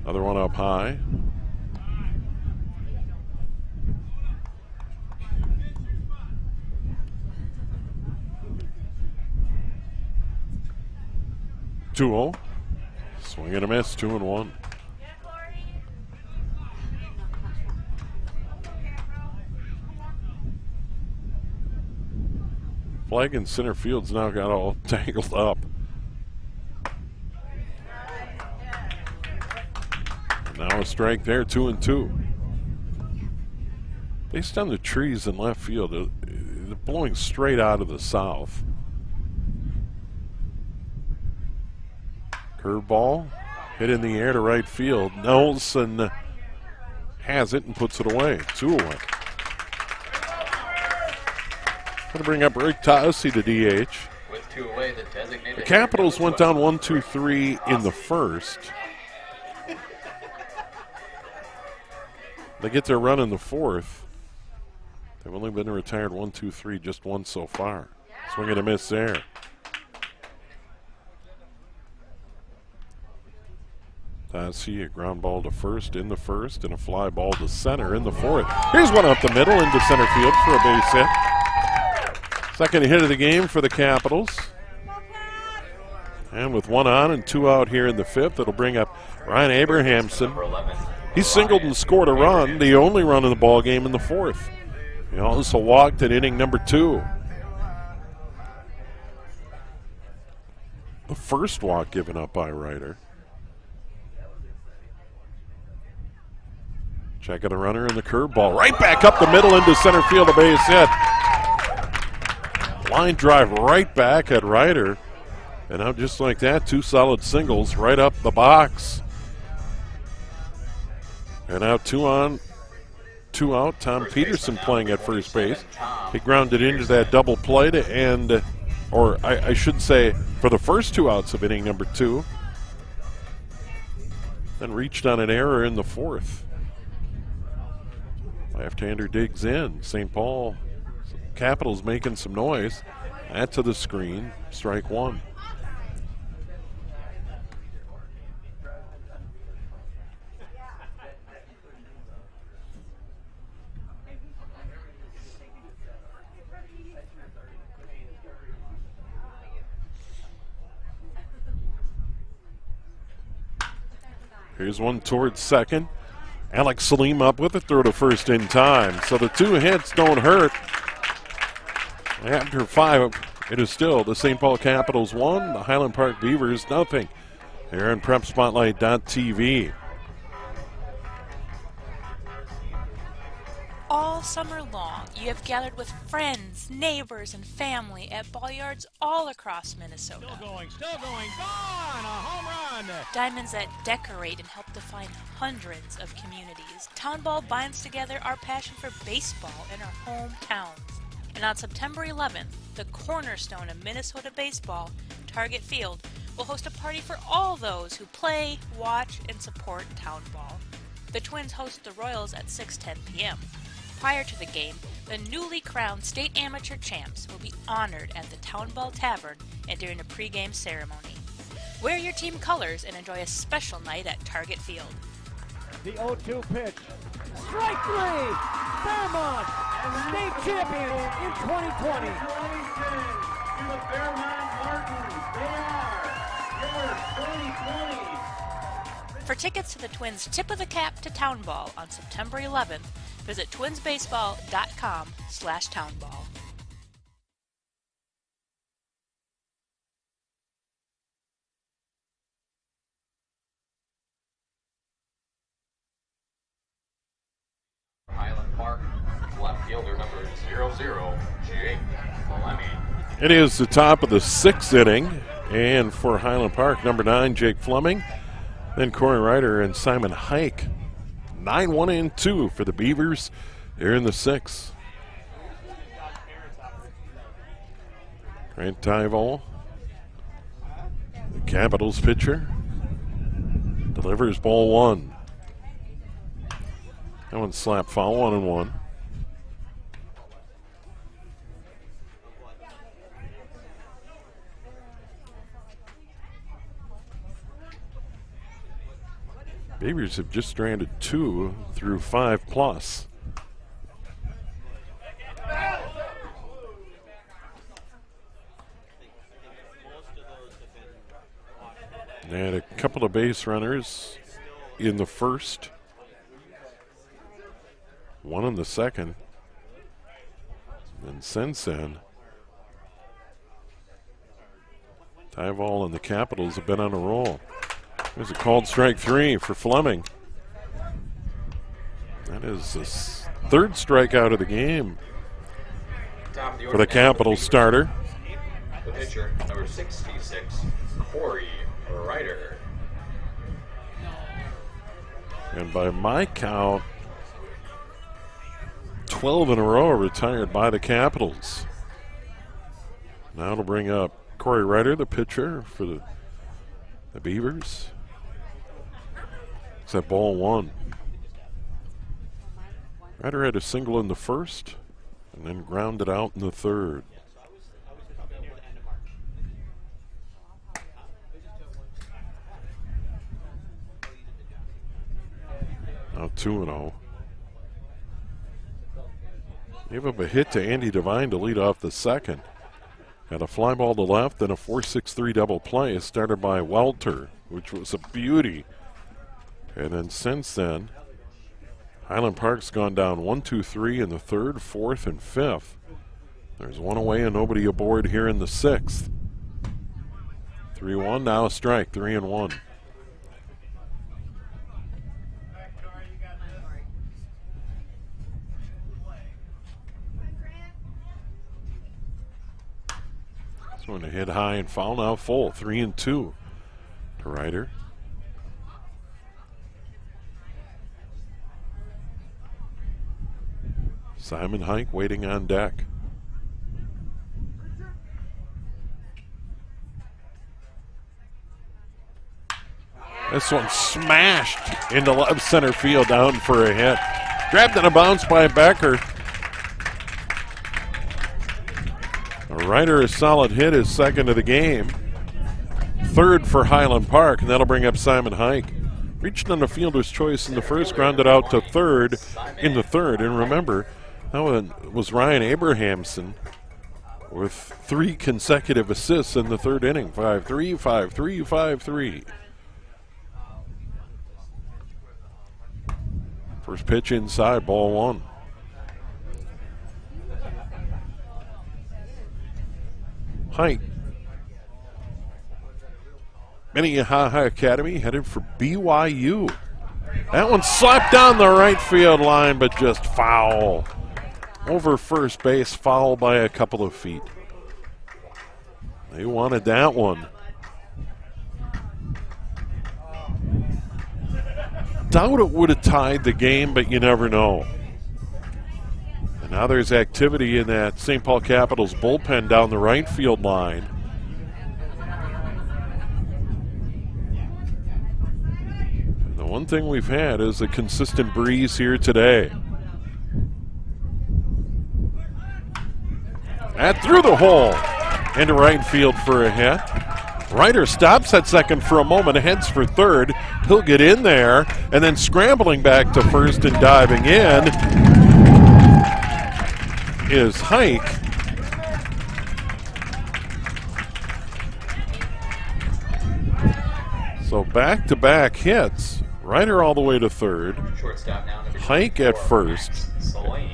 Another one up high. Two-0. Swing and a miss, 2-1. Flag in center field's now got all tangled up. a strike there, 2-2. Based on the trees in left field, they're blowing straight out of the south. Curveball hit in the air to right field. Nelson has it and puts it away. 2-1. Going to bring up Rick Tassi to DH. With 2 away, the designated. The Capitals went down 1-2-3 in the first. They get their run in the fourth. They've only been retired 1-2-3, just one so far. Swing and a miss there. Tassi, a ground ball to first in the first, and a fly ball to center in the fourth. Here's one up the middle into center field for a base hit. Second hit of the game for the Capitals. And with 1 on and 2 out here in the fifth, it'll bring up Ryan Abrahamson. He singled and scored a run, the only run in the ball game in the fourth. He also walked at inning number 2. The first walk given up by Ryder. Checking the runner in the curveball. Right back up the middle into center field, a base hit. Line drive right back at Ryder. And now just like that, 2 solid singles right up the box. And now 2 on, 2 out. Tom Peterson playing at first base. He grounded into that double play to end, or I should say, for the first 2 outs of inning number 2. Then reached on an error in the fourth. Left-hander digs in. St. Paul Capitals making some noise. That to the screen. Strike 1. Here's one towards second. Alex Salim up with a throw to first in time. So the 2 hits don't hurt. After 5, it is still the St. Paul Capitals 1, the Highland Park Beavers nothing. Here on PrepSpotlight.tv. All summer long, you have gathered with friends, neighbors, and family at ball yards all across Minnesota. Still going, gone, a home run. Diamonds that decorate and help define hundreds of communities. Town Ball binds together our passion for baseball in our hometowns. And on September 11th, the cornerstone of Minnesota baseball, Target Field, will host a party for all those who play, watch, and support Town Ball. The Twins host the Royals at 6:10 p.m. Prior to the game, the newly crowned state amateur champs will be honored at the Town Ball Tavern and during a pregame ceremony. Wear your team colors and enjoy a special night at Target Field. The 0-2 pitch. Strike 3! Fairmont, state champions in 2020. Congratulations to the Fairmont Martins. They are your 2020. For tickets to the Twins' Tip of the Cap to Town Ball on September 11th, visit twinsbaseball.com/townball. Highland Park, left fielder number 00, Jake Fleming. It is the top of the 6th inning, and for Highland Park, number 9, Jake Fleming. Then Corey Ryder and Simon Hike. 9-1-2 for the Beavers. They're in the 6th. Grant Tyval, the Capitals pitcher, delivers ball 1. That one slapped foul, 1-1. Beavers have just stranded 2 through 5+. They had a couple of base runners in the first, 1 in the second, and since then, Tyval and the Capitals have been on a roll. There's a called strike 3 for Fleming. That is his third strikeout of the game for the Capitals starter. The pitcher, number 66, Corey Ryder. And by my count, 12 in a row retired by the Capitals. Now to bring up Corey Ryder, the pitcher for the Beavers. It's that ball one. Ryder had a single in the first and then grounded out in the third. Now 2-0. Gave up a hit to Andy Devine to lead off the second. Had a fly ball to left, then a 4-6-3 double play started by Welter, which was a beauty. And then since then, Highland Park's gone down 1-2-3 in the third, fourth, and fifth. There's one away and nobody aboard here in the sixth. 3-1, now a strike, 3-1. This one to hit high and foul, now full, 3-2 to Ryder. Simon Hike waiting on deck. This one smashed into left center field, down for a hit. Grabbed on a bounce by Becker. Ryder, a solid hit, is second of the game. Third for Highland Park, and that'll bring up Simon Hike. Reached on the fielder's choice in the first, grounded out to third in the third. And remember, that one was Ryan Abrahamson with 3 consecutive assists in the third inning. 5-3, 5-3, 5-3. First pitch inside, ball one. Hike. Minnehaha Academy headed for BYU. That one slapped down the right field line, but just foul. Over first base, foul by a couple of feet. They wanted that one. Doubt it would have tied the game, but you never know. And now there's activity in that St. Paul Capitals bullpen down the right field line. And the one thing we've had is a consistent breeze here today. And through the hole into right field for a hit. Ryder stops at second for a moment, heads for third. He'll get in there, and then scrambling back to first and diving in is Hike. So back-to-back hits. Ryder all the way to third. Hike at first,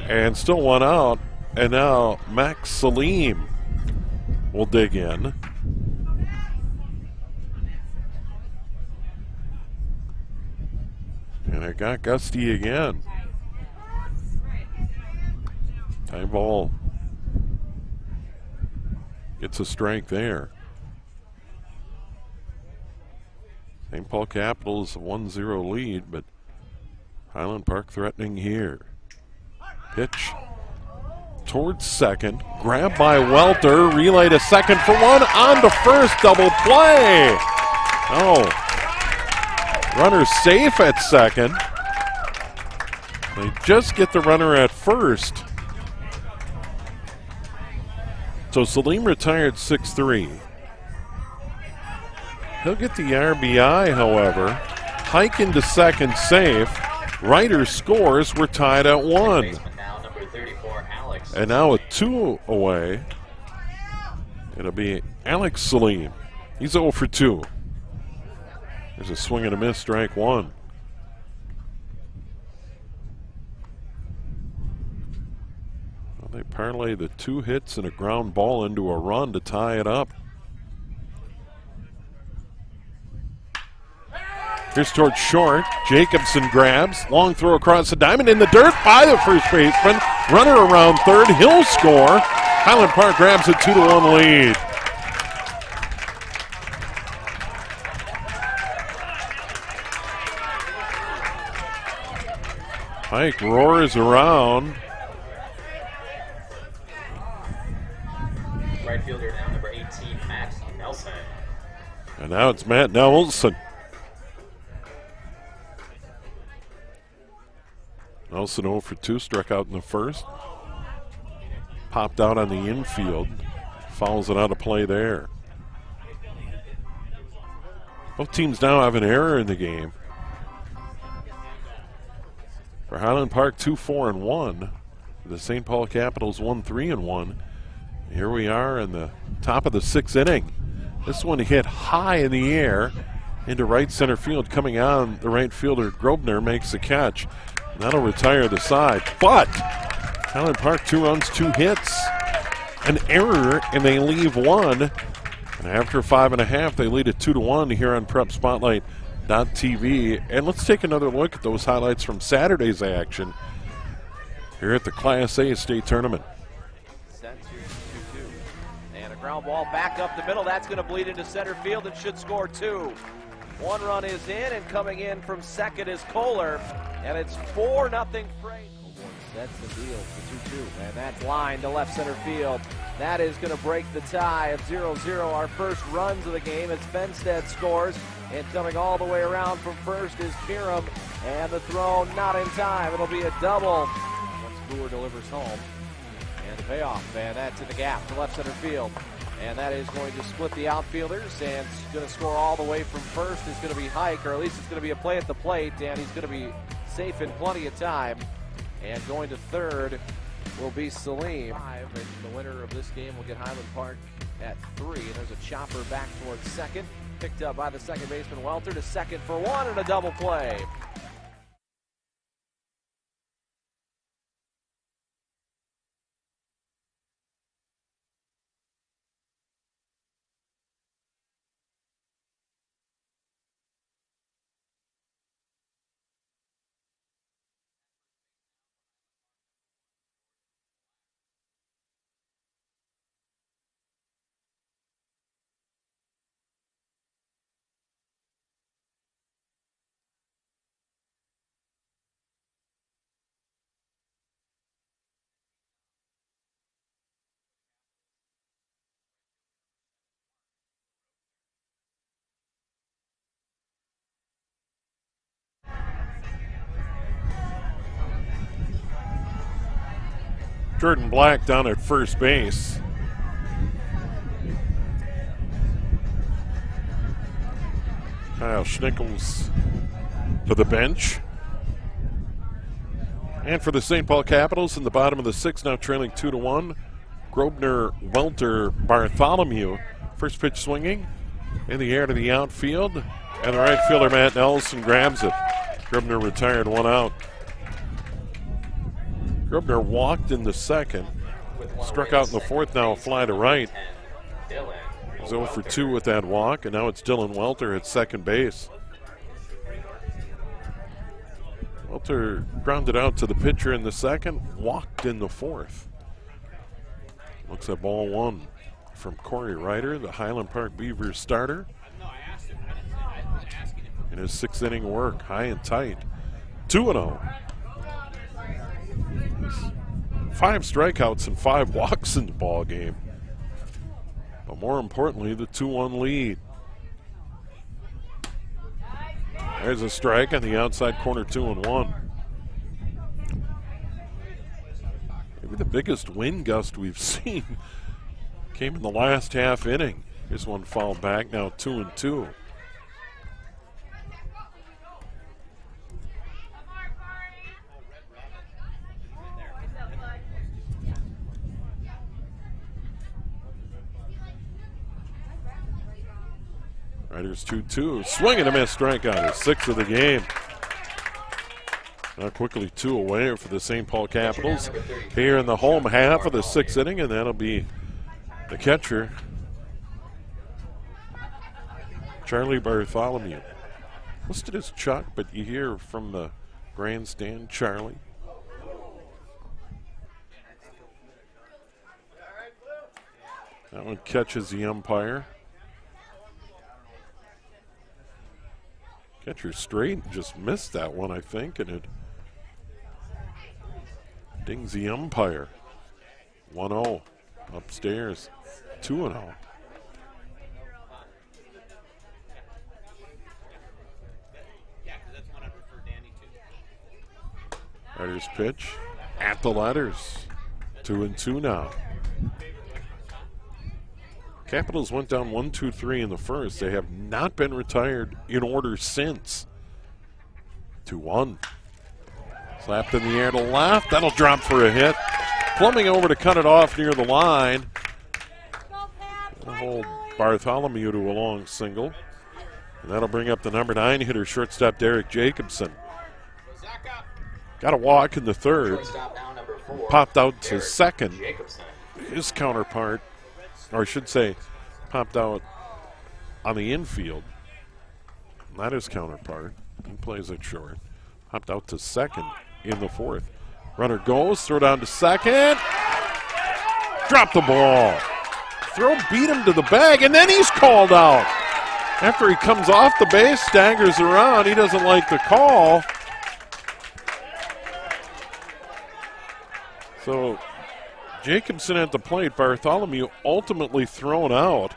and still one out. And now Max Salim will dig in. And it got gusty again. Time ball gets a strike there. St. Paul Capitals a 1-0 lead, but Highland Park threatening here. Pitch towards second, grabbed by Welter, relay to second for one, on to first, double play. Oh, runner safe at second. They just get the runner at first. So Salim retired 6-3. He'll get the RBI, however. Hike into second safe. Ryder scores. We're tied at 1. And now with 2 away, it'll be Alex Salim. He's 0 for 2. There's a swing and a miss, strike 1. Well, they parlay the 2 hits and a ground ball into a run to tie it up. Here's towards short. Jacobson grabs. Long throw across the diamond in the dirt by the first baseman. Runner around third. He'll score. Highland Park grabs a 2-1 lead. Mike roars around. Right fielder now, number 18, Matt Nelson. And now it's Matt Nelson. Nelson 0 for 2, struck out in the first. Popped out on the infield. Fouls it out of play there. Both teams now have an error in the game. For Highland Park, 2-4-1. The St. Paul Capitals 1-3-1. Here we are in the top of the 6th inning. This one hit high in the air into right center field. Coming on, the right fielder Grobner makes the catch. That'll retire the side. But Highland Park, 2 runs, 2 hits. An error, and they leave one. And after 5.5, they lead it 2-1 here on Prep Spotlight.tv. And let's take another look at those highlights from Saturday's action here at the Class A state tournament. And a ground ball back up the middle. That's going to bleed into center field and should score 2. 1 run is in, and coming in from second is Kohler. And it's 4-0 Freight. Sets the deal for 2-2. And that's line to left center field. That is going to break the tie of 0-0. Our first runs of the game as Fenstead scores. And coming all the way around from first is Kiram. And the throw not in time. It'll be a double once Brewer delivers home. And the payoff, and that's in the gap to left center field. And that is going to split the outfielders, and going to score all the way from first is going to be Hike, or at least it's going to be a play at the plate, and he's going to be safe in plenty of time. And going to third will be Salim. And the winner of this game will get Highland Park at 3. And there's a chopper back towards second, picked up by the second baseman Welter to second for 1 and a double play. Jordan Black down at first base. Kyle Schnickels to the bench. And for the St. Paul Capitals in the bottom of the 6th, now trailing 2-1. Grobner, Welter, Bartholomew. First pitch swinging in the air to the outfield. And the right fielder, Matt Nelson, grabs it. Grobner retired, 1 out. Grobner walked in the second, struck out in the 4th, now a fly to right. He's 0 for 2 with that walk, and now it's Dylan Welter at second base. Welter grounded out to the pitcher in the second, walked in the 4th. Looks at ball 1 from Corey Ryder, the Highland Park Beavers starter. In his 6th inning work, high and tight, 2-0. 5 strikeouts and 5 walks in the ball game. But more importantly, the 2-1 lead. There's a strike on the outside corner, 2-1. Maybe the biggest wind gust we've seen came in the last half inning. Here's one fouled back, now 2-2. Riders 2-2. Swing and a miss strikeout. His 6th of the game. Now quickly 2 away for the St. Paul Capitals here in the home half of the 6th inning, and that'll be the catcher, Charlie Bartholomew. Listed as Chuck, but you hear from the grandstand, Charlie. That one catches the umpire. Catcher straight, just missed that one, I think, and it dings the umpire. 1-0 upstairs, 2-0. Riders pitch at the letters. 2-2 now. Capitals went down 1-2-3 in the first. They have not been retired in order since. 2-1. Slapped in the air to left. That'll drop for a hit. Plumbing over to cut it off near the line. That'll hold Bartholomew to a long single. And that'll bring up the number 9 hitter, shortstop Derek Jacobson. Got a walk in the third. Popped out to second. His counterpart, or I should say, popped out on the infield. Not his counterpart. He plays it short. Popped out to second in the fourth. Runner goes, throw down to second. Drop the ball. Throw beat him to the bag, and then he's called out. After he comes off the base, staggers around. He doesn't like the call. So Jacobson at the plate, Bartholomew ultimately thrown out.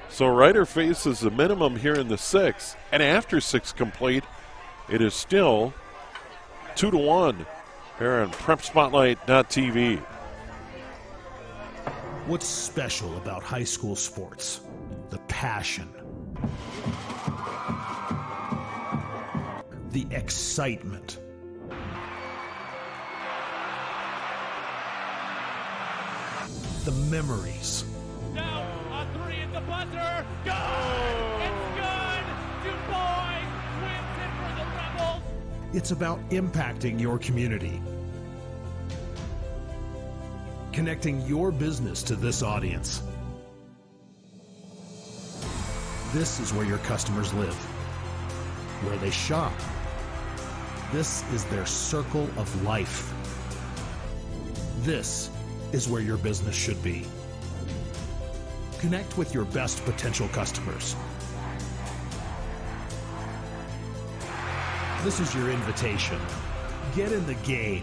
So Ryder faces the minimum here in the sixth, and after 6 complete, it is still 2-1 here on PrepSpotlight.tv. What's special about high school sports? The passion, the excitement, the memories. Down on 3 at the buzzer. Good! It's good! Du Bois wins it for the Rebels. It's about impacting your community, connecting your business to this audience. This is where your customers live, where they shop. This is their circle of life. This is where your business should be. Connect with your best potential customers. This is your invitation. Get in the game.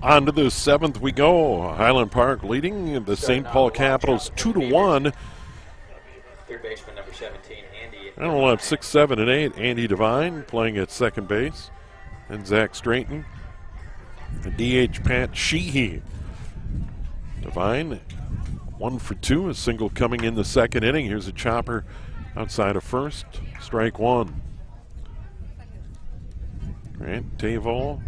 On to the 7th we go. Highland Park leading the St. Paul Capitals 2-1. Third baseman number 17, Andy. And we'll have 6, 7, and 8. Andy Devine playing at second base. And Zach Straighton. And DH Pat Sheehy. Devine 1 for 2. A single coming in the second inning. Here's a chopper outside of first. Strike 1. Grant Tavol,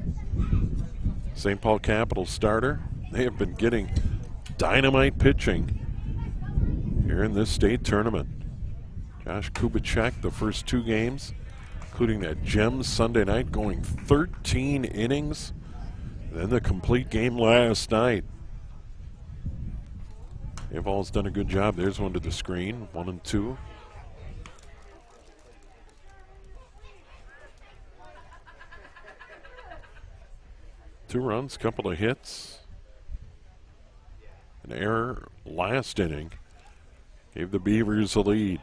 St. Paul Capitals starter. They have been getting dynamite pitching here in this state tournament. Josh Kubicek, the first 2 games, including that Gems Sunday night, going 13 innings. Then the complete game last night. Tavol's done a good job. There's one to the screen, 1 and 2. 2 runs, couple of hits. An error last inning gave the Beavers a lead.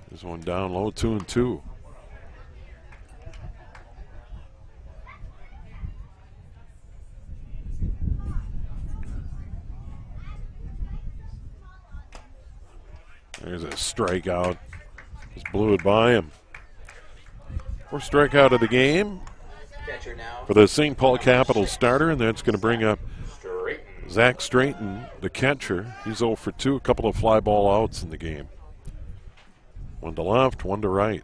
There's one down low, 2-2. There's a strikeout. Just blew it by him. First strikeout of the game for the St. Paul Capitals starter, and that's going to bring up Zach Straighton, the catcher. He's 0 for 2, a couple of fly ball outs in the game. One to left, one to right.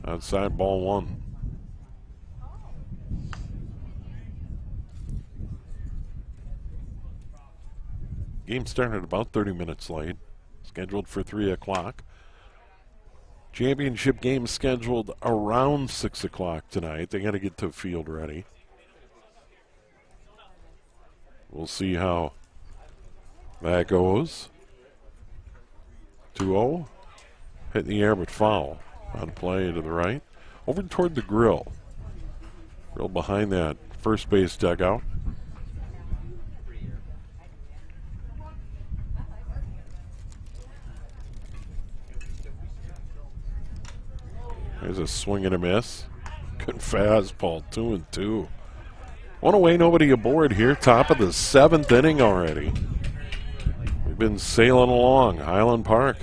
Outside, ball 1. Game started about 30 minutes late, scheduled for 3 o'clock. Championship game scheduled around 6 o'clock tonight. They got to get the field ready. We'll see how that goes. 2-0. Hit in the air but foul. On play to the right. Over toward the grill. Grill behind that first base dugout. There's a swing and a miss. Good fastball, 2-2. One away, nobody aboard here. Top of the 7th inning already. We've been sailing along. Highland Park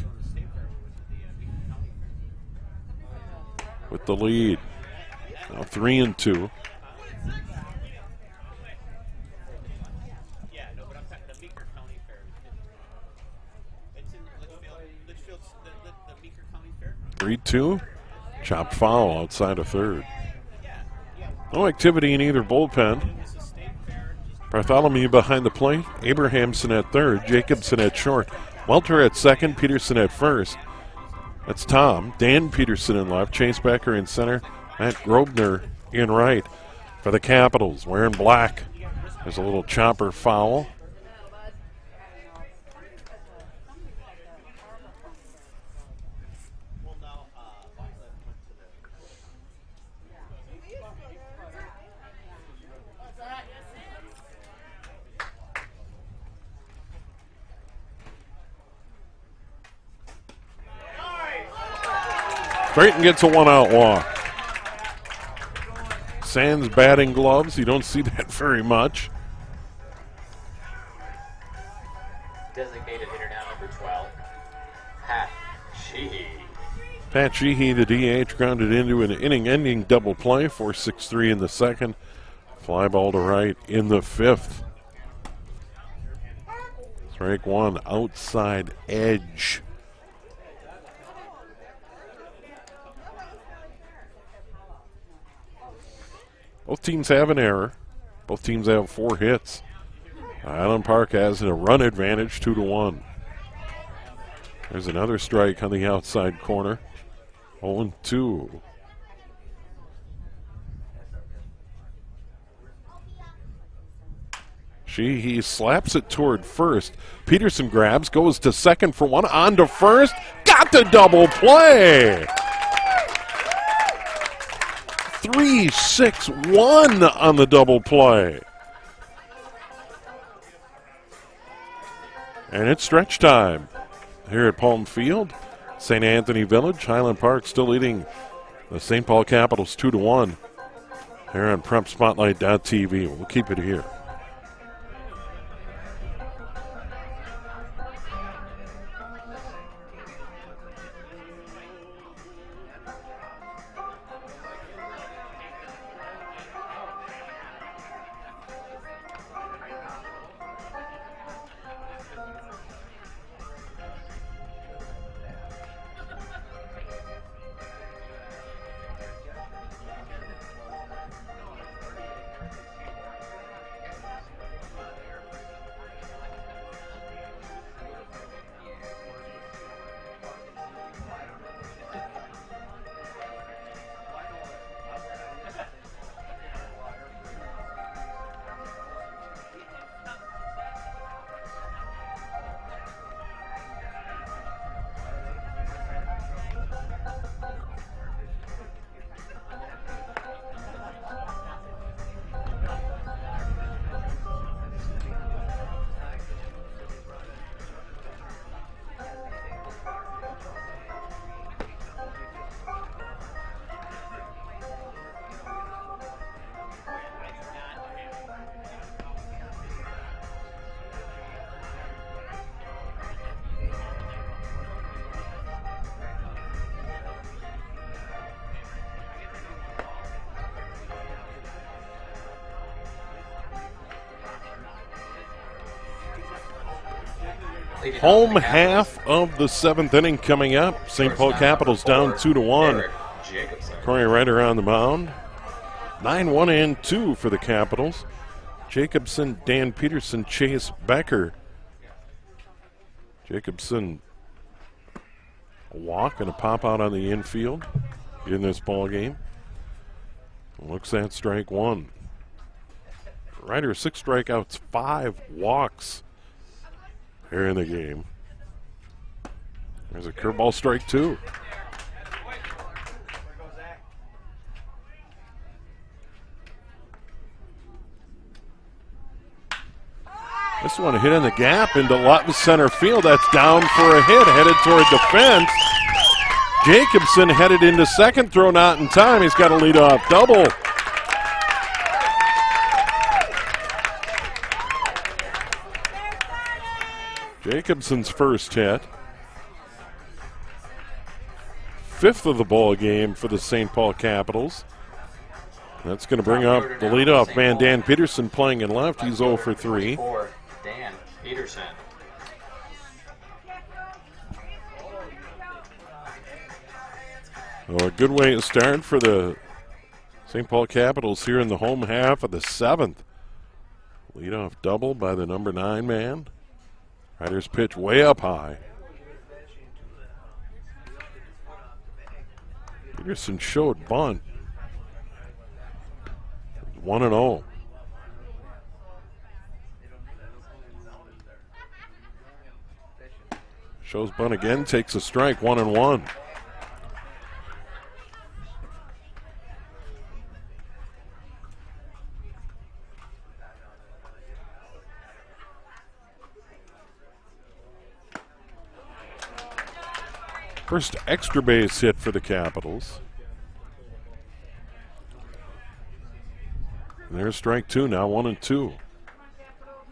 with the lead. Now 3-2. Yeah, no, but I'm talking the Meeker County Fair. It's in Litchfield, the Meeker County Fair. 3-2. Chopped foul outside of third. No activity in either bullpen. Bartholomew behind the plate. Abrahamson at third. Jacobson at short. Welter at second. Peterson at first. That's Tom. Dan Peterson in left. Chase Becker in center. Matt Grobner in right. For the Capitals, wearing black. There's a little chopper foul. Creighton gets a 1-out walk. Sans batting gloves. You don't see that very much. Designated hitter now, number 12, Pat Sheehy. Pat Sheehy, the DH, grounded into an inning-ending double play. 4-6-3 in the second. Fly ball to right in the 5th. Strike 1, outside edge. Both teams have an error. Both teams have 4 hits. Highland Park has a run advantage, 2-1. There's another strike on the outside corner. 0-2. He slaps it toward first. Peterson grabs, goes to second for one, on to first. Got the double play! 3-6-1 on the double play. And it's stretch time here at Palm Field, St. Anthony Village. Highland Park still leading the St. Paul Capitals 2-1 here on PrepSpotlight.tv. We'll keep it here. Home half of the 7th inning coming up. St. Paul Capitals down 2-1. Corey Ryder on the mound. 9-1 and 2 for the Capitals. Jacobson, Dan Peterson, Chase Becker. Jacobson, a walk and a pop out on the infield in this ball game. Looks at strike one. Ryder 6 strikeouts, 5 walks here in the game. There's a curveball, strike 2. This one hit in the gap into Lutton center field. That's down for a hit, headed toward defense. Jacobson headed into second, throw not in time. He's got a leadoff double. Jacobson's first hit. 5th of the ball game for the St. Paul Capitals. That's going to bring up the leadoff man, Dan Peterson, playing in left. He's 0 for 3. Dan Peterson. Well, a good way to start for the St. Paul Capitals here in the home half of the 7th. Leadoff double by the number 9 man. Ryder's pitch way up high. Peterson showed bunt. 1-0. Shows bunt again, takes a strike, 1-1. First extra base hit for the Capitals. And there's strike 2, now 1-2.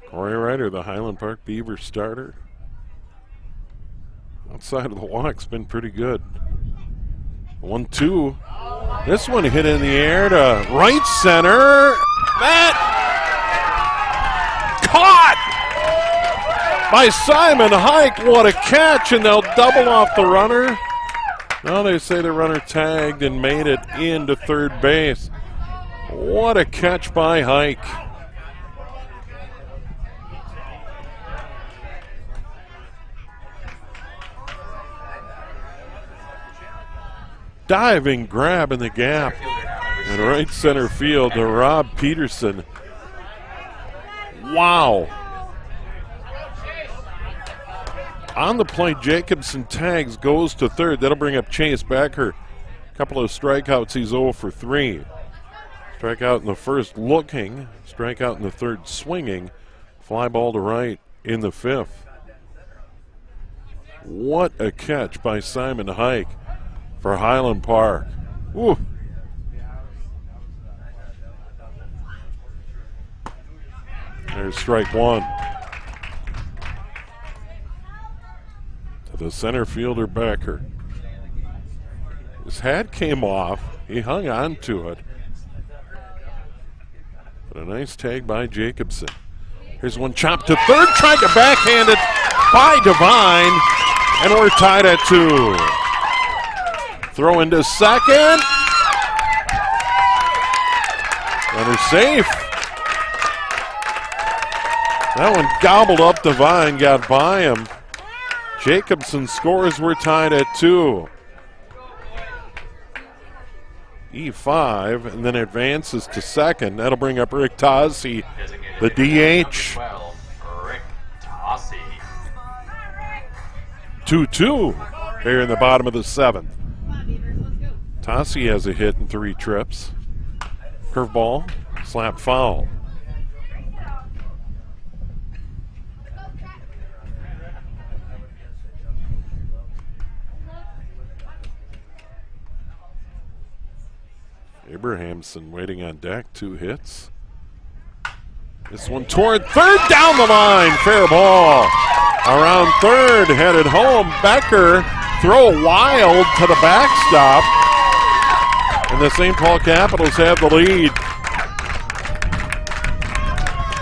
Corey Ryder, the Highland Park Beavers starter. Outside of the walk's been pretty good. 1-2. This one hit in the air to right center. That caught by Simon Hike. What a catch, and they'll double off the runner. Now they say the runner tagged and made it into third base. What a catch by Hike. Diving grab in the gap in right center field to Rob Peterson. Wow. On the play, Jacobson tags, goes to third. That'll bring up Chase Becker. A couple of strikeouts, he's 0 for 3. Strikeout in the first looking, strikeout in the third swinging. Fly ball to right in the 5th. What a catch by Simon Hike for Highland Park. Woo. There's strike 1. To the center fielder Becker. His hat came off. He hung on to it. But a nice tag by Jacobson. Here's one chopped to third, tried to backhand it by Devine, and we're tied at 2. Throw into second. Runner safe. That one gobbled up Devine, got by him. Jacobson scores, we're tied at 2. E5, and then advances to second. That'll bring up Rick Tossi, the DH. 2-2 here in the bottom of the 7th. Tossi has a hit in 3 trips. Curveball, slap foul. Abrahamson waiting on deck, 2 hits. This one toward third, down the line, fair ball. Around third, headed home. Becker, throw wild to the backstop. And the St. Paul Capitals have the lead.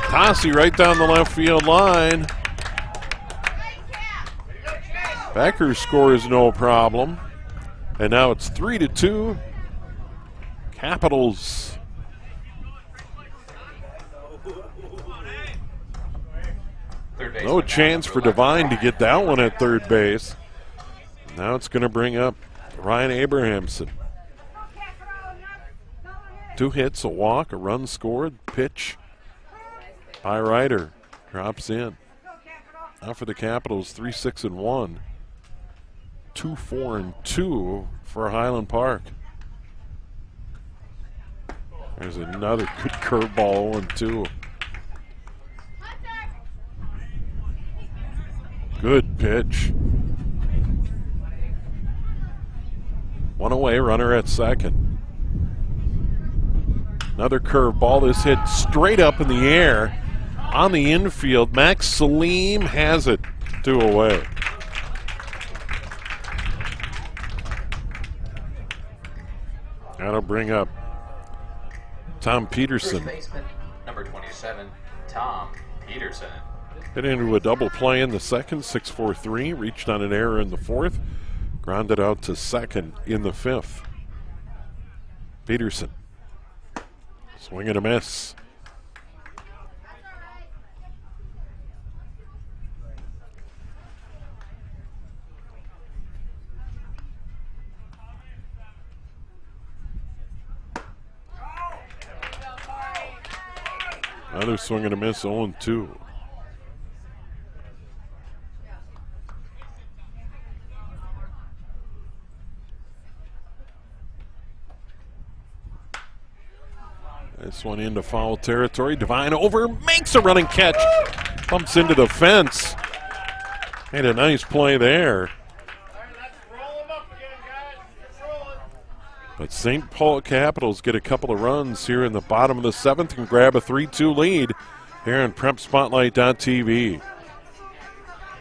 Tossi right down the left field line. Becker scores no problem. And now it's 3-2. Capitals. No chance for Devine to get that one at third base. Now it's going to bring up Ryan Abrahamson. 2 hits, a walk, a run scored, pitch by Ryder. Drops in. Now for the Capitals, 3-6-1. 2-4-2 for Highland Park. There's another good curveball, 0-2. Good pitch. 1 away, runner at second. Another curveball is hit straight up in the air on the infield. Max Salim has it, 2 away. That'll bring up Tom Peterson. First baseman, number 27, Tom Peterson. Hit into a double play in the second, 6-4-3. Reached on an error in the fourth. Grounded out to second in the fifth. Peterson. Swing and a miss. Another swing and a miss, 0-2. This one into foul territory. Devine over, makes a running catch. Bumps into the fence. Made a nice play there. But St. Paul Capitals get a couple of runs here in the bottom of the seventh and grab a 3-2 lead here on PrepSpotlight.tv.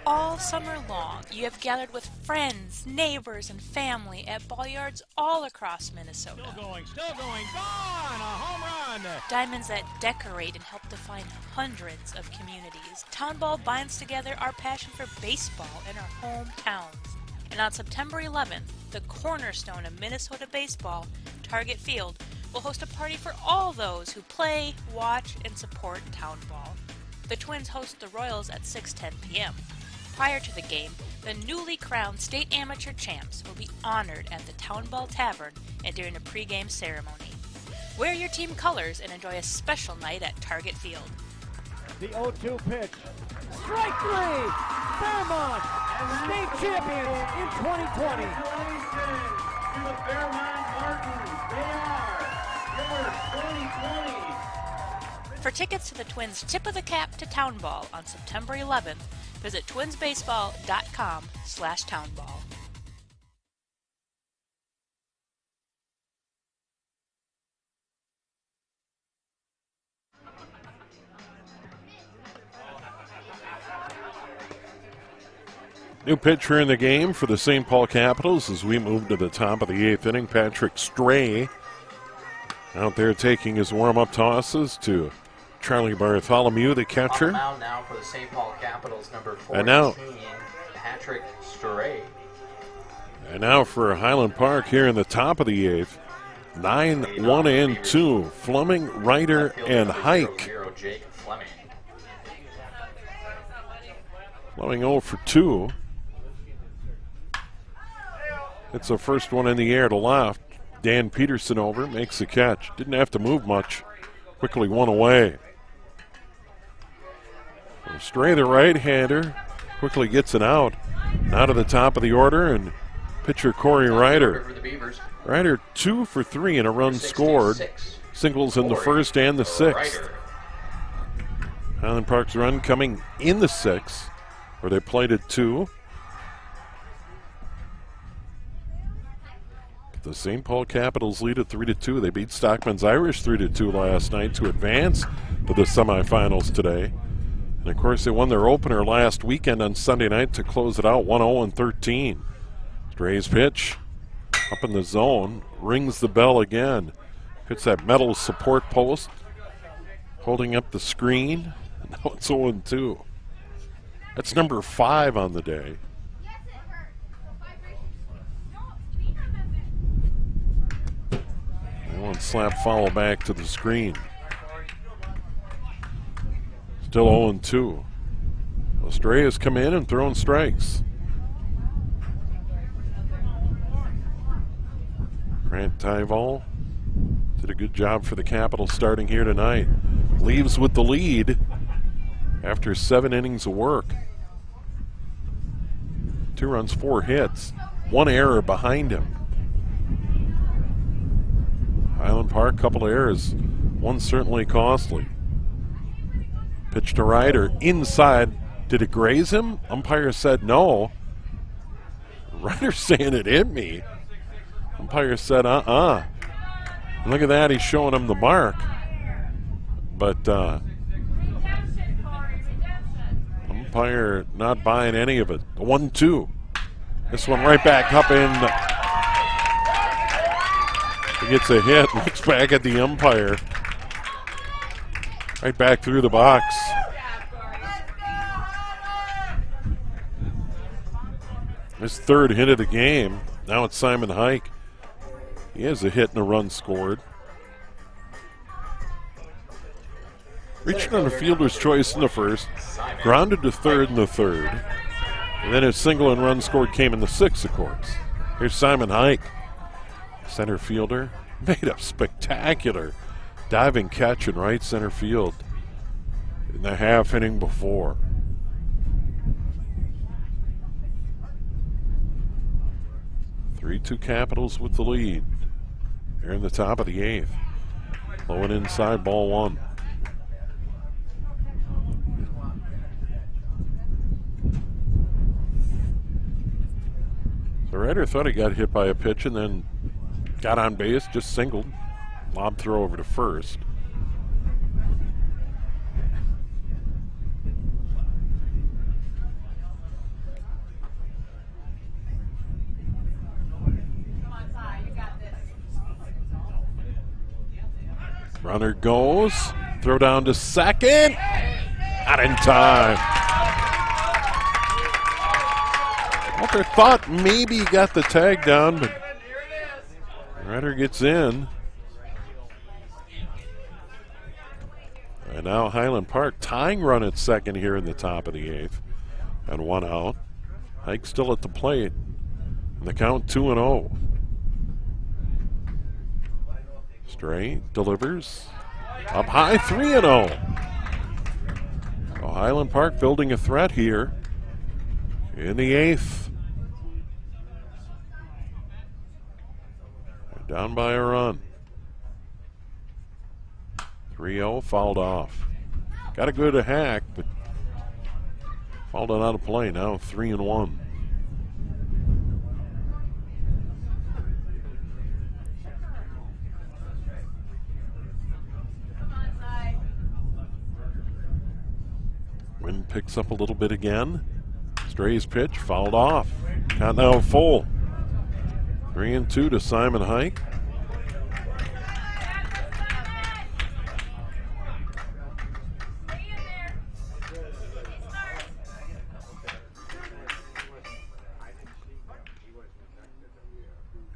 All summer long, you have gathered with friends, neighbors, and family at ball yards all across Minnesota. Still going, gone, a home run. Diamonds that decorate and help define hundreds of communities. Town Ball binds together our passion for baseball in our hometowns. And on September 11th, the cornerstone of Minnesota baseball, Target Field, will host a party for all those who play, watch, and support Town Ball. The Twins host the Royals at 6:10 p.m. Prior to the game, the newly crowned state amateur champs will be honored at the Town Ball Tavern and during a pregame ceremony. Wear your team colors and enjoy a special night at Target Field. The 0-2 pitch. Strike 3! Fairmont, state champions in 2020. To the Fairmont Martins, they are your 2020. For tickets to the Twins' Tip of the Cap to Town Ball on September 11th, visit twinsbaseball.com/townball. New pitcher in the game for the St. Paul Capitals as we move to the top of the eighth inning. Patrick Stray out there taking his warm-up tosses to Charlie Bartholomew, the catcher. On the mound now for the St. Paul Capitals, number 14, and now, Patrick Stray. And now for Highland Park here in the top of the eighth. 9-1-2. Fleming, Ryder, and Hike. Fleming 0 for 2. It's the first one in the air to left. Dan Peterson over, makes the catch. Didn't have to move much. Quickly 1 away. So Stray, the right-hander, quickly gets an out. Now to the top of the order, and pitcher Corey Ryder. Ryder 2 for 3 and a run scored. Singles in the first and the sixth. Highland Park's run coming in the sixth, where they played at 2. The St. Paul Capitals lead at 3-2. They beat Stockman's Irish 3-2 last night to advance to the semifinals today. And of course, they won their opener last weekend on Sunday night to close it out 1-0-13. Stray's pitch up in the zone, rings the bell again. Hits that metal support post, holding up the screen. And now it's 0-2. That's number 5 on the day. Don't slap foul back to the screen. Still 0-2. Estrella's come in and thrown strikes. Grant Tyval did a good job for the Capitals starting here tonight. Leaves with the lead after 7 innings of work. 2 runs, 4 hits, 1 error behind him. Highland Park, couple errors, one certainly costly. Pitch to Ryder, inside. Did it graze him? Umpire said no. Ryder's saying it hit me. Umpire said And look at that, he's showing him the mark. But umpire not buying any of it. The 1-2. This one right back up in. He gets a hit, looks back at the umpire. Right back through the box. His 3rd hit of the game. Now it's Simon Hike. He has a hit and a run scored. Reached on a fielder's choice in the first, grounded to third in the third, and then his single and run scored came in the 6th, of course. Here's Simon Hike, center fielder, made a spectacular diving catch in right center field in the half inning before. Three-2 Capitals with the lead. Here in the top of the 8th. Low and inside, ball 1. The Ryder thought he got hit by a pitch and then got on base, just singled. Lob throw over to first. Runner goes. Throw down to second. Not in time. Walker thought maybe he got the tag down, but Ryder gets in. And now Highland Park tying run at second here in the top of the 8th. And 1 out. Hike still at the plate. And the count 2-0. Stray delivers. Up high, 3-0. So Highland Park building a threat here in the 8th. They're down by a run. 3-0, fouled off. Got a good hack, but fouled it out of play. Now 3-1. Wind picks up a little bit again. Stray's pitch fouled off. Count now full. 3-2 to Simon Hike.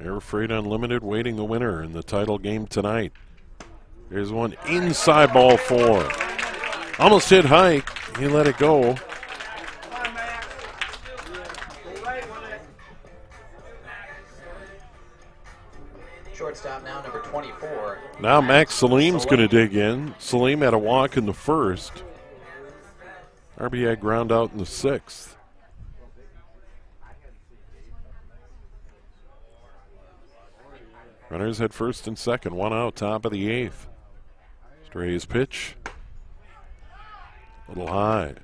Air Freight Unlimited waiting the winner in the title game tonight. Here's one inside, ball 4. Almost hit Hike. He let it go. Shortstop now, number 24. Now Max Salim's going to dig in. Salim had a walk in the first. RBI ground out in the 6th. Runners at first and second, 1 out, top of the 8th. Stray's pitch. A little high.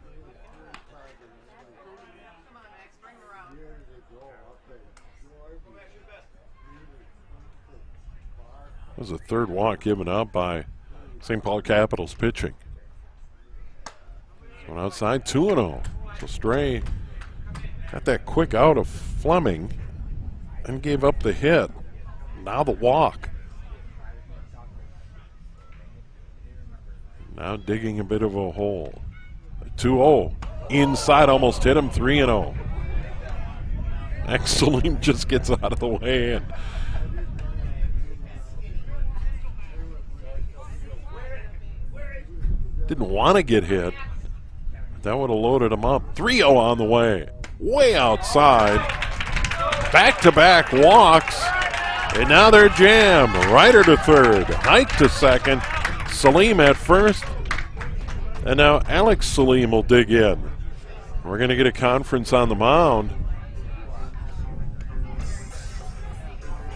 That was the 3rd walk given up by St. Paul Capitals pitching. One outside, 2-0. So Stray got that quick out of Fleming and gave up the hit. Now the walk. Now digging a bit of a hole. 2-0. Inside, almost hit him, 3-0. Max Salim just gets out of the way. And Didn't want to get hit. That would have loaded him up. 3-0 on the way. Way outside. Back-to-back walks. And now they're jammed. Ryder to third. Hike to second. Salim at first. And now Alex Salim will dig in. We're going to get a conference on the mound.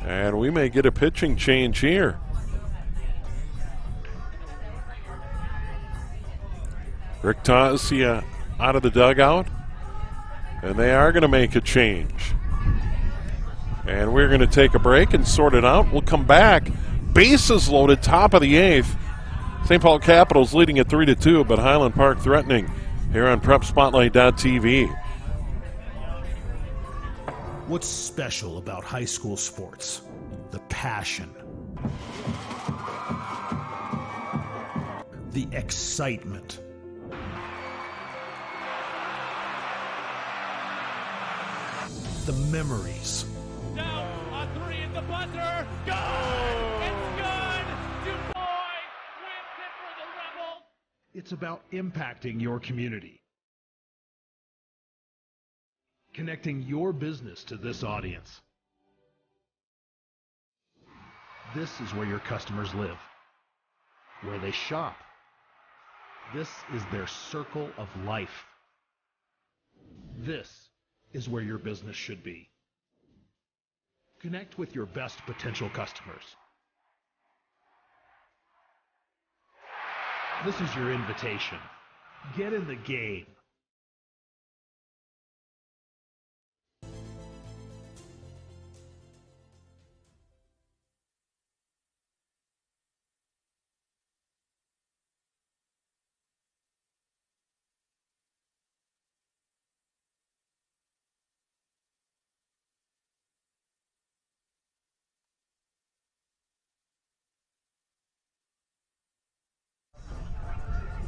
And we may get a pitching change here. Rick Tasia out of the dugout. And they are going to make a change. And we're going to take a break and sort it out. We'll come back. Bases loaded, top of the eighth. St. Paul Capitals leading at 3-2, but Highland Park threatening here on PrepSpotlight.tv. What's special about high school sports? The passion. The excitement. The memories. Down on three at the buzzer. Good! It's good! DuBois wins it for the Rebels. It's about impacting your community. Connecting your business to this audience. This is where your customers live, where they shop. This is their circle of life. This is where your business should be. Connect with your best potential customers. This is your invitation. Get in the game.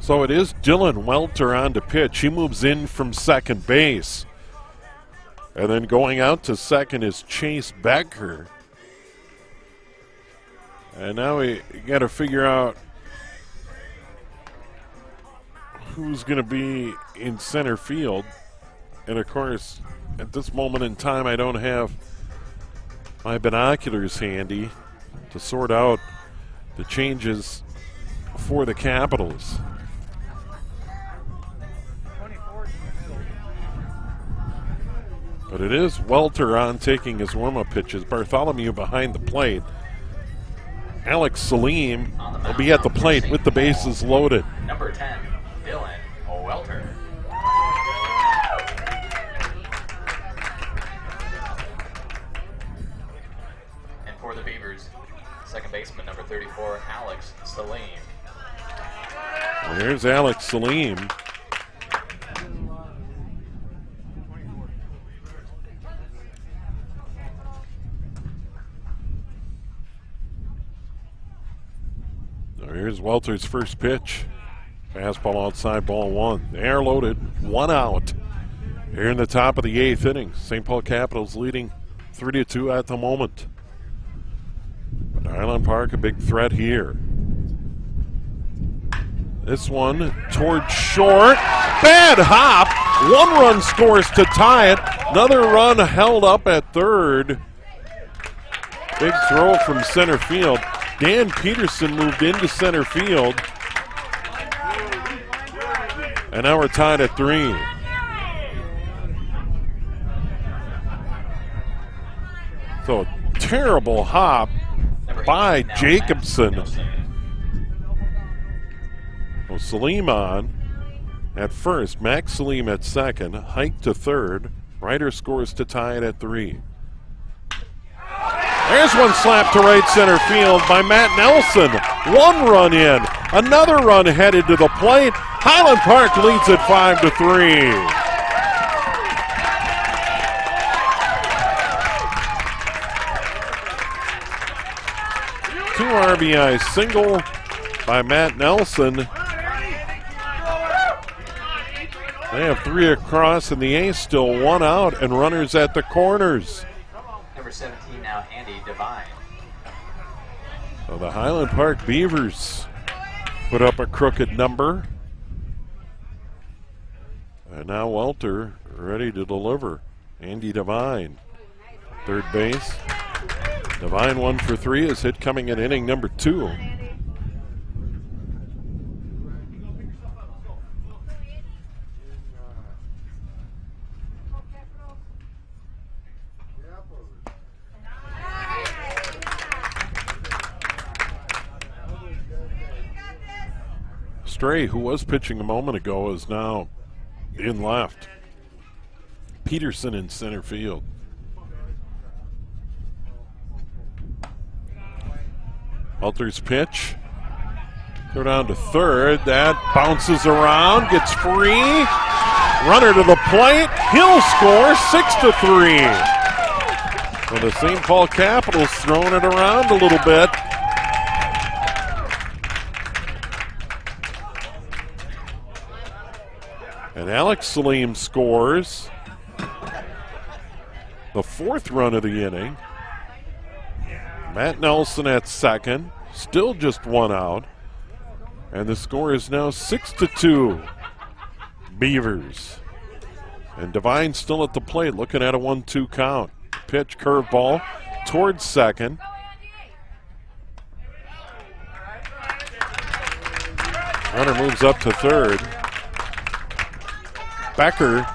So it is Dylan Welter on to pitch. He moves in from second base. And then going out to second is Chase Becker. And now we got to figure out who's going to be in center field. And of course, at this moment in time, I don't have my binoculars handy to sort out the changes for the Capitals. But it is Welter on taking his warm-up pitches. Bartholomew behind the plate. Alex Salim will be at the plate with the bases loaded. Number 10, Dylan Welter. And for the Beavers, second baseman, number 34, Alex Salim. Well, here's Alex Salim. Here's Welter's first pitch. Fastball outside, ball one. They are loaded, 1 out. Here in the top of the eighth inning. St. Paul Capitals leading 3-2 at the moment. But Highland Park a big threat here. This one towards short. Bad hop. 1 run scores to tie it. Another run held up at third. Big throw from center field. Dan Peterson moved into center field. And now we're tied at 3. So terrible hop by Jacobson. Well, Salim on at first. Max Salim at second. Hike to third. Ryder scores to tie it at 3. There's one slap to right center field by Matt Nelson. 1 run in. Another run headed to the plate. Highland Park leads at 5-3. Two RBI single by Matt Nelson. They have 3 across and the ace still 1 out and runners at the corners. Number 17 now, Andy Devine. So the Highland Park Beavers put up a crooked number. And now Welter ready to deliver. Andy Devine, third base. Devine 1 for 3 is hit coming in inning number 2. Stray, who was pitching a moment ago, is now in left. Peterson in center field. Welter's pitch. Throw down to third. That bounces around, gets free. Runner to the plate. He'll score 6-3. Well, the St. Paul Capitals throwing it around a little bit. And Alex Salim scores the 4th run of the inning. Matt Nelson at second, still just 1 out. And the score is now 6-2 Beavers. And Devine still at the plate, looking at a 1-2 count. Pitch, curveball towards second. Runner moves up to third. Becker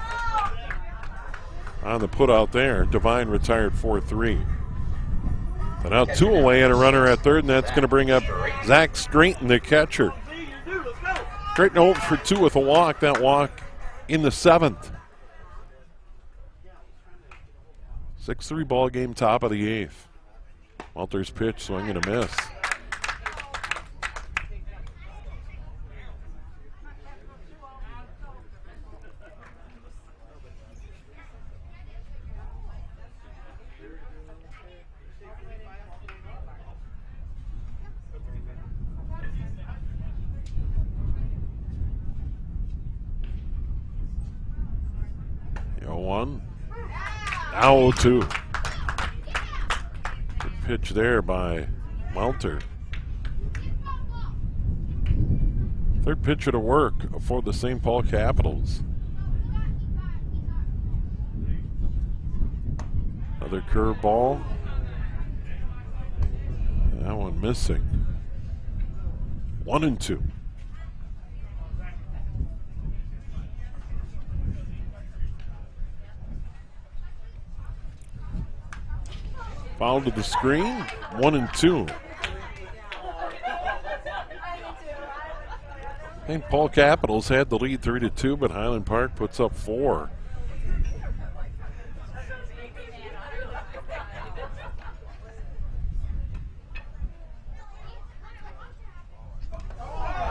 on the put out there. Devine retired 4-3. So now 2 away and a runner at third, and that's going to bring up Zach Straighton, the catcher. Straighton over for 2 with a walk. That walk in the 7th. 6-3 ball game, top of the 8th. Welter's pitch, swing and a miss. Now 2. Good pitch there by Welter. Third pitcher to work for the St. Paul Capitals. Another curveball. That one missing. 1-2. Foul to the screen, 1-2. St. Paul Capitals had the lead 3-2, but Highland Park puts up 4.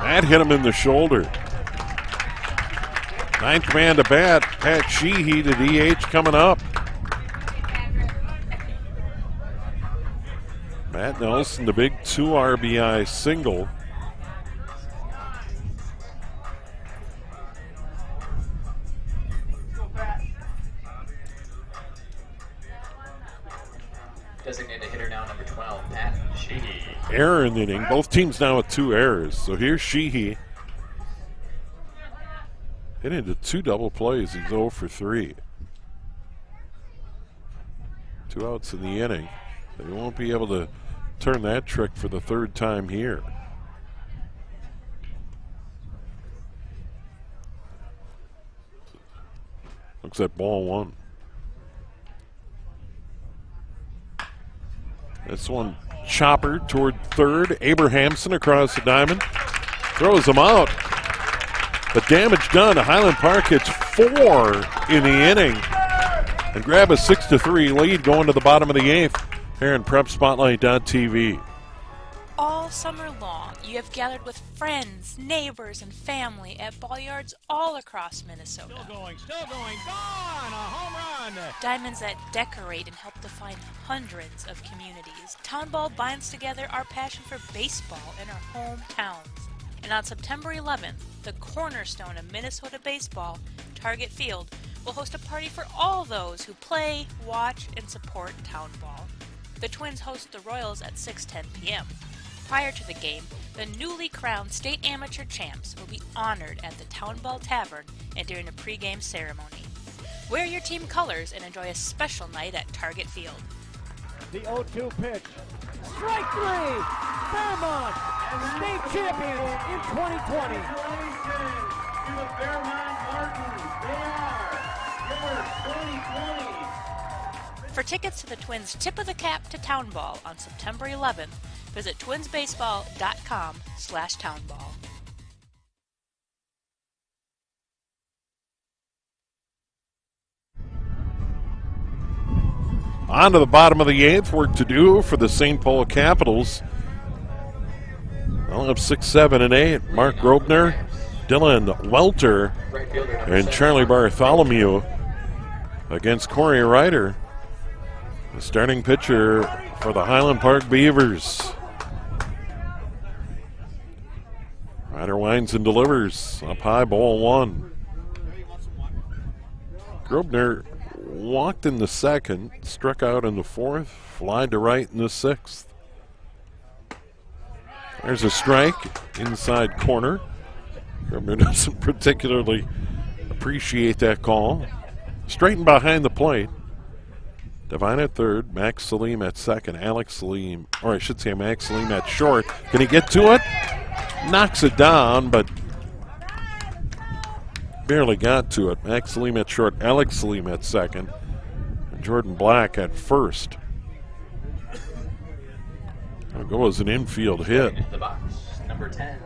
That hit him in the shoulder. 9th man to bat, Pat Sheehy, the DH coming up. Matt Nelson, the big 2 RBI single. Designated hitter now, number 12, Pat Sheehy. Error in the inning. Both teams now with 2 errors. So here's Sheehy. Hit into 2 double plays. He's 0 for 3. 2 outs in the inning. They won't be able to turn that trick for the 3rd time here. Looks at ball 1. This one chopper toward third. Abrahamson across the diamond. Throws him out. But damage done. Highland Park hits 4 in the inning and grab a 6-3 lead going to the bottom of the 8th. Here in PrepSpotlight.tv. All summer long, you have gathered with friends, neighbors, and family at ball yards all across Minnesota. Still going, gone! A home run! Diamonds that decorate and help define hundreds of communities. Town Ball binds together our passion for baseball in our hometowns. And on September 11th, the cornerstone of Minnesota baseball, Target Field, will host a party for all those who play, watch, and support Town Ball. The Twins host the Royals at 6:10 p.m. prior to the game, the newly crowned state amateur champs will be honored at the Town Ball Tavern and during a pregame ceremony. Wear your team colors and enjoy a special night at Target Field. The 0-2 pitch. Strike three! Fairmont, state champions in 2020. Congratulations to the Fairmont Martins. They are your 2020. For tickets to the Twins' Tip of the Cap to Town Ball on September 11th, visit twinsbaseball.com/townball. On to the bottom of the eighth. Work to do for the St. Paul Capitals. They'll have 6, 7, and 8. Mark Grobner, Dylan Welter, and Charlie Bartholomew against Corey Ryder, the starting pitcher for the Highland Park Beavers. Ryder winds and delivers. Up high, ball one. Grobner walked in the second, struck out in the fourth, flied to right in the sixth. There's a strike, inside corner. Grobner doesn't particularly appreciate that call. Straightened behind the plate. Devine at third, Max Salim at second, Alex Salim, or I should say Max Salim at short. Can he get to it? Knocks it down, but barely got to it. Max Salim at short, Alex Salim at second, and Jordan Black at first. It'll go as an infield hit. The box, number 10,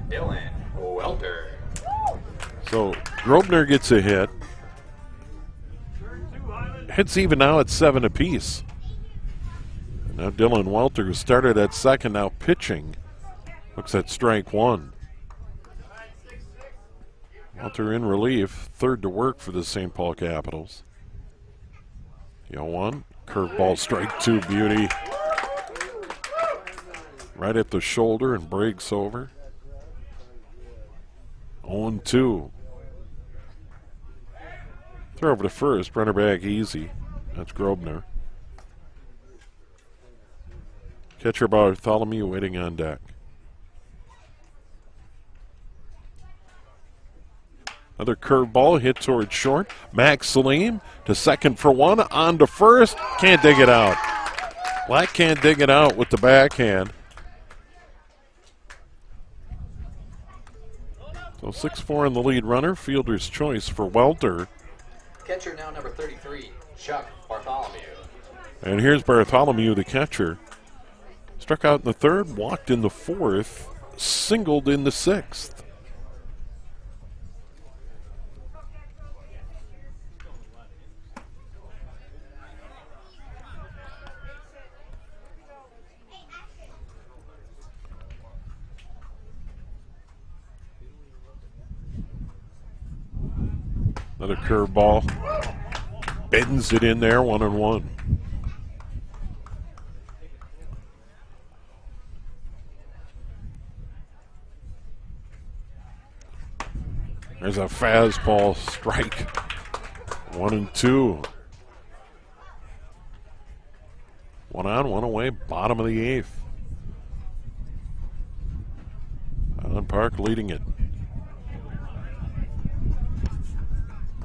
Dylan Welter. So Grobner gets a hit. Hits even now at 7 apiece. And now Dylan Welter, who started at second, now pitching, looks at strike one. Welter in relief, third to work for the St. Paul Capitals. 0-1, curveball, strike two, beauty. Right at the shoulder and breaks over. 0-2. Throw over to first, runner back easy. That's Grobner. Catcher Bartholomew waiting on deck. Another curveball hit towards short. Max Salim to second for one, on to first. Can't dig it out. Black can't dig it out with the backhand. So 6-4 in the lead runner. Fielder's choice for Welter. Catcher now number 33, Chuck Bartholomew. And here's Bartholomew, the catcher. Struck out in the third, walked in the fourth, singled in the sixth. Another curveball. Bends it in there, 1-1. There's a fastball strike. 1-2. 1 on, 1 away, bottom of the eighth. Highland Park leading it.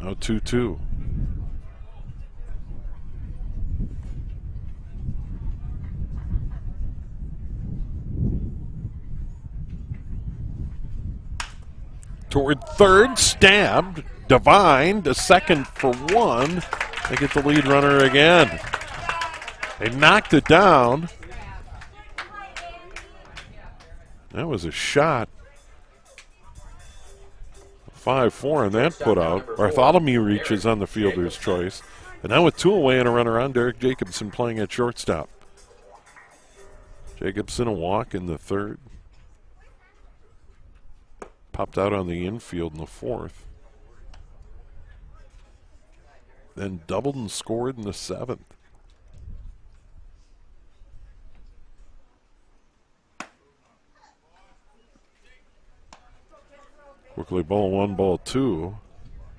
Now 2-2. Toward third, stabbed. Devine to second for one. They get the lead runner again. They knocked it down. That was a shot. 5-4 in that put out. Bartholomew reaches on the fielder's choice. And now with 2 away and a runner on, Derek Jacobson playing at shortstop. Jacobson a walk in the third. Popped out on the infield in the fourth. Then doubled and scored in the seventh. Quickly ball 1, ball 2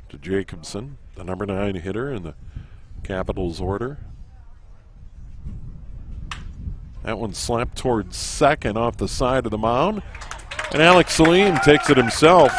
to Jacobson, the number 9 hitter in the Capitals order. That one slapped towards second off the side of the mound. And Alex Salim takes it himself.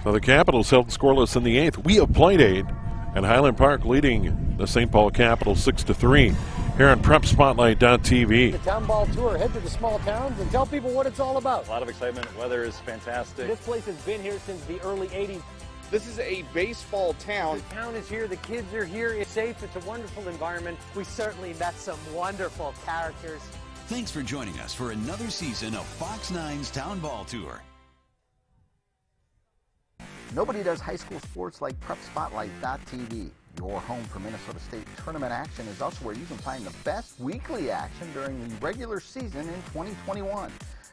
So the Capitals held scoreless in the 8th. We have played 8, and Highland Park leading the St. Paul Capitals 6-3 here on PrepSpotlight.tv. The Town Ball Tour. Head to the small towns and tell people what it's all about. A lot of excitement. Weather is fantastic. This place has been here since the early 80s. This is a baseball town. The town is here. The kids are here. It's safe. It's a wonderful environment. We certainly met some wonderful characters. Thanks for joining us for another season of Fox 9's Town Ball Tour. Nobody does high school sports like PrepSpotlight.tv. Your home for Minnesota State tournament action is also where you can find the best weekly action during the regular season in 2021.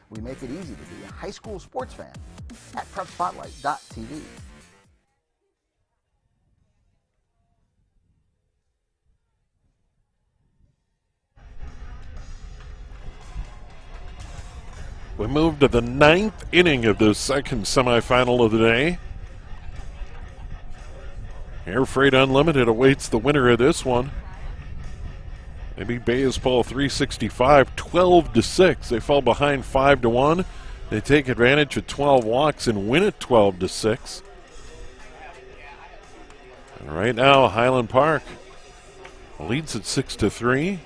We make it easy to be a high school sports fan at PrepSpotlight.tv. We move to the 9th inning of the second semifinal of the day. Air Freight Unlimited awaits the winner of this one. They beat Baseball 365, 12-6. They fall behind 5-1. They take advantage of 12 walks and win it 12-6. And right now, Highland Park leads at 6-3.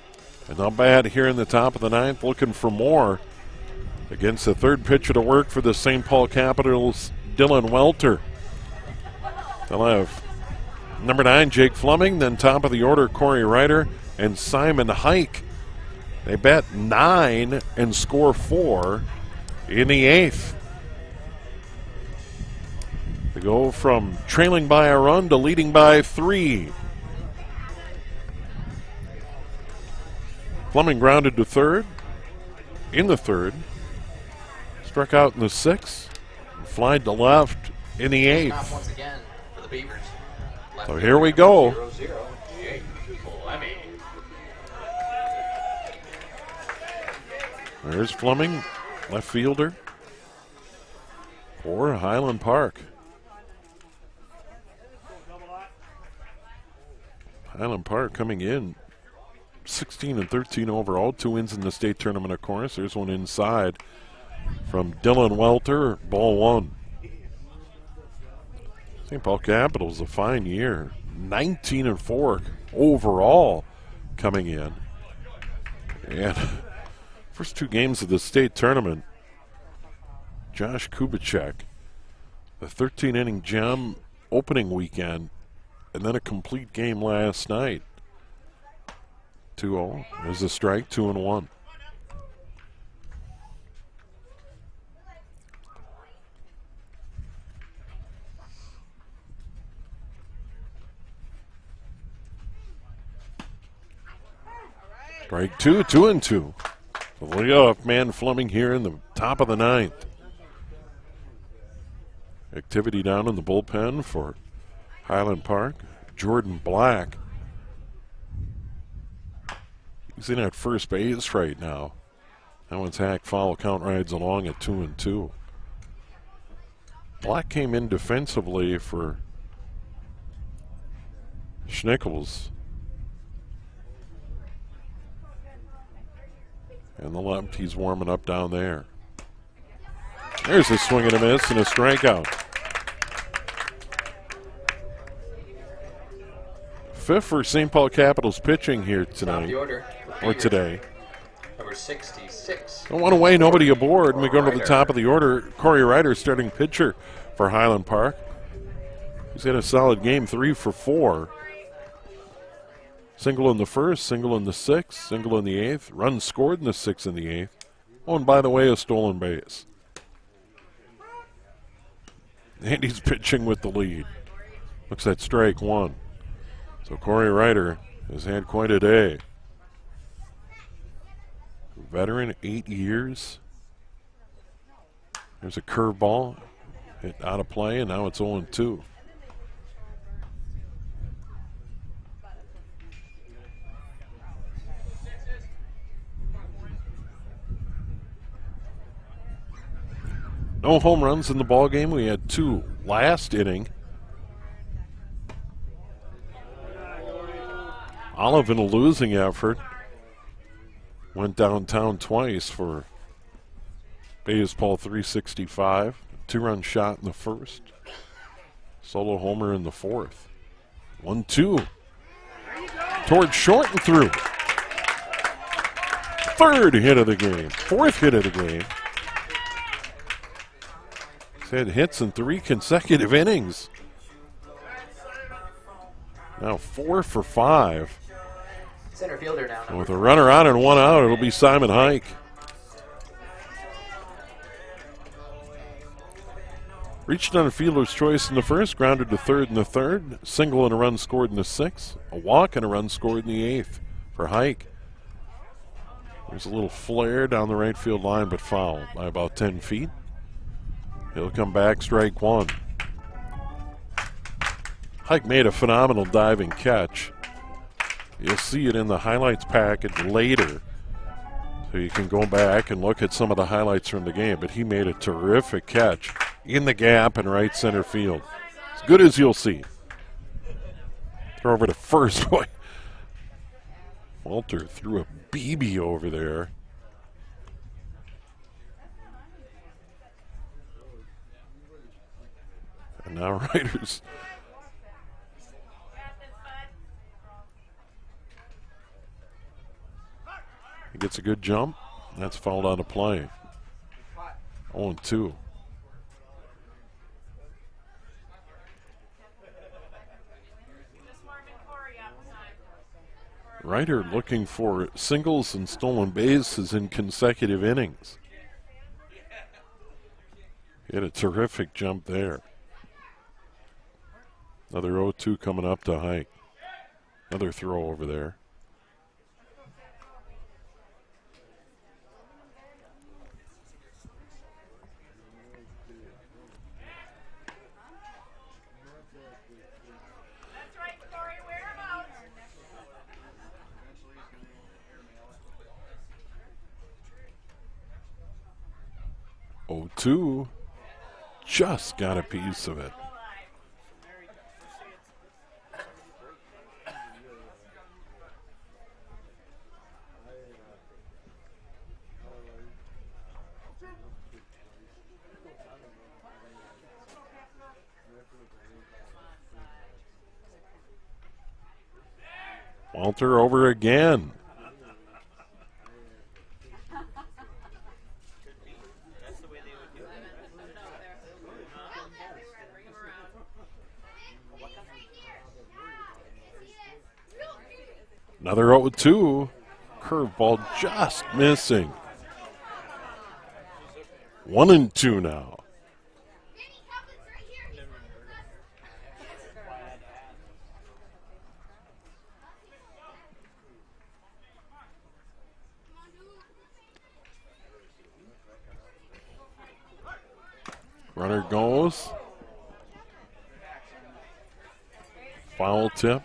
And not bad here in the top of the 9th, looking for more. Against the third pitcher to work for the St. Paul Capitals, Dylan Welter. They'll have number 9, Jake Fleming, then top of the order, Corey Ryder and Simon Hike. They bat 9 and score 4 in the 8th. They go from trailing by a run to leading by 3. Fleming grounded to third in the 3rd. Struck out in the 6th, flied to left in the 8th. Once again for the Beavers. So here we go. 0-0, Jake Fleming. There's Fleming, left fielder for Highland Park. Highland Park coming in 16-13 overall, 2 wins in the state tournament, of course. There's one inside from Dylan Welter, ball 1. St. Paul Capitals, a fine year. 19-4 overall coming in. And first 2 games of the state tournament, Josh Kubicek, a 13-inning gem opening weekend, and then a complete game last night. 2-0. There's a strike, 2-1. Strike 2, 2-2. The leadoff man Fleming here in the top of the 9th. Activity down in the bullpen for Highland Park. Jordan Black. He's in at first base right now. That one's hacked foul. Count rides along at 2-2. Black came in defensively for Schnickels. And the left, he's warming up down there. There's a swing and a miss and a strikeout. 5th for St. Paul Capitals pitching here tonight, or today. Number 66. Don't want to weigh nobody aboard, and we go to the top of the order. Corey Ryder, starting pitcher for Highland Park. He's had a solid game, 3 for 4. Single in the 1st, single in the 6th, single in the 8th. Runs scored in the 6th and the 8th. Oh, and by the way, a stolen base. And he's pitching with the lead. Looks at strike 1. So Corey Ryder has had quite a day. Veteran, 8 years. There's a curveball hit out of play, and now it's 0-2. No home runs in the ball game. We had 2 last inning. Olive in a losing effort. Went downtown twice for baseball 365. 2-run shot in the first. Solo homer in the fourth. 1-2. Towards short and through. Third hit of the game. Fourth hit of the game. He's had hits in 3 consecutive innings. Now 4 for 5. Center fielder now. And with a runner on and 1 out, it'll be Simon Hike. Reached on a fielder's choice in the first, grounded to third in the third, single and a run scored in the sixth, a walk and a run scored in the eighth for Hike. There's a little flare down the right field line, but foul by about 10 feet. He'll come back, strike one. Hike made a phenomenal diving catch. You'll see it in the highlights package later, so you can go back and look at some of the highlights from the game, but he made a terrific catch in the gap in right center field. As good as you'll see. Throw over to first. Boy, Walter threw a BB over there. And now Riders. He gets a good jump. That's fouled out of play. 0-2. Ryder looking for singles and stolen bases in consecutive innings. He had a terrific jump there. Another 0-2 coming up to Hike. Another throw over there. Two just got a piece of it. Walter over again. Another 0-2. Curveball just missing. 1-2 now. Runner goes. Foul tip.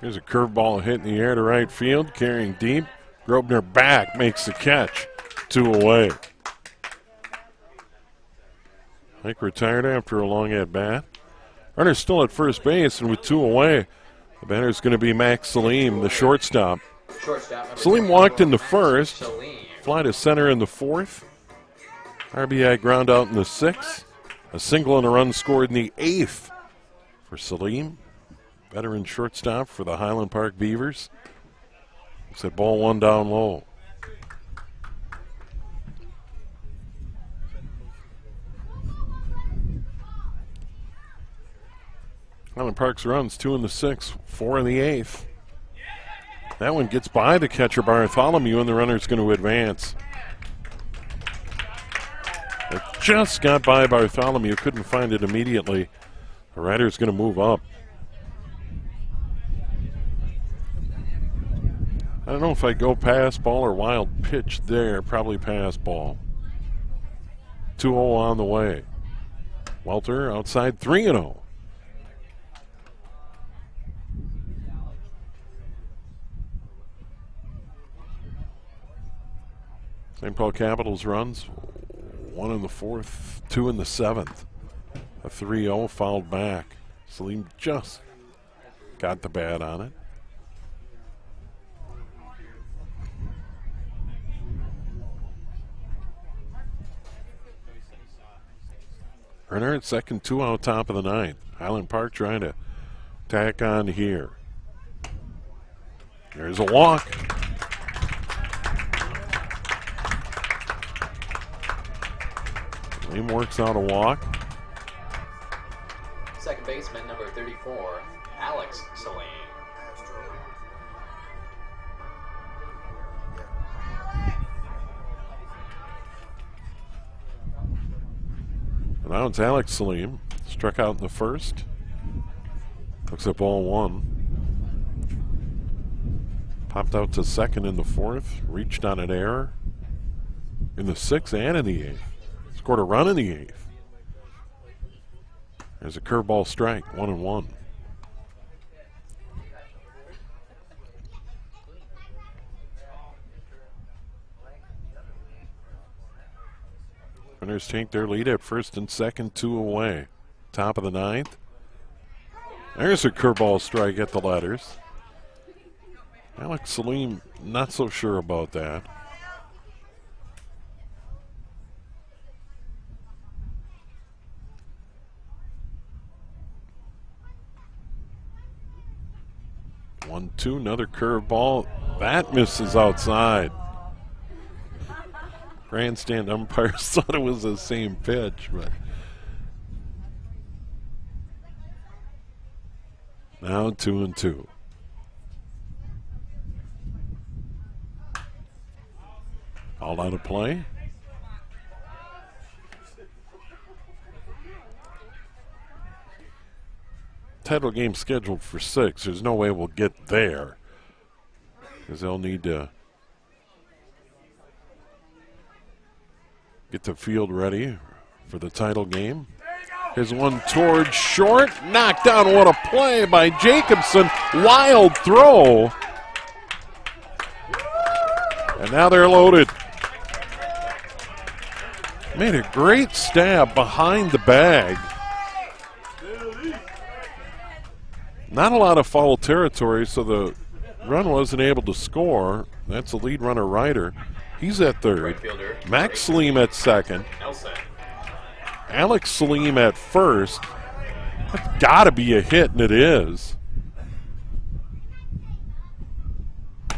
Here's a curveball hit in the air to right field, carrying deep. Grosvenor back, makes the catch. 2 away. Hike retired after a long at-bat. Runner's still at first base, and with 2 away, the batter's going to be Max Salim, the shortstop. Salim walked in the first, fly to center in the fourth. RBI ground out in the sixth. A single and a run scored in the eighth for Salim. Veteran shortstop for the Highland Park Beavers. It's that ball 1 down low. Highland Park's runs 2 in the sixth, 4 in the eighth. That one gets by the catcher Bartholomew, and the runner's going to advance. A just got by Bartholomew, couldn't find it immediately. The rider's going to move up. I don't know if I go pass ball or wild pitch there. Probably pass ball. 2-0 on the way. Welter outside 3-0. St. Paul Capitals runs 1 in the 4th, 2 in the 7th. A 3-0 fouled back. Salim just got the bat on it. Runner at second, 2 out, top of the 9th. Highland Park trying to tack on here. There's a walk. Salim works out a walk. Second baseman, number 34, Alex Salim. And now it's Alex Salim. Struck out in the 1st. Looks at ball 1. Popped out to 2nd in the 4th. Reached on an error in the 6th and in the 8th. Scored a run in the 8th. There's a curveball strike, 1-1. Runners take their lead at 1st and 2nd, 2 away. Top of the 9th. There's a curveball strike at the letters. Alex Salim, not so sure about that. One, two, another curveball. That misses outside. Grandstand umpires thought it was the same pitch, but now 2-2. All out of play. Title game scheduled for 6. There's no way we'll get there because they'll need to get the field ready for the title game. Here's one towards short. Knocked down. What a play by Jacobson. Wild throw. And now they're loaded. Made a great stab behind the bag. Not a lot of foul territory, so the run wasn't able to score. That's the lead runner Ryder. He's at 3rd. Max Salim at 2nd. Alex Salim at 1st. That's got to be a hit, and it is.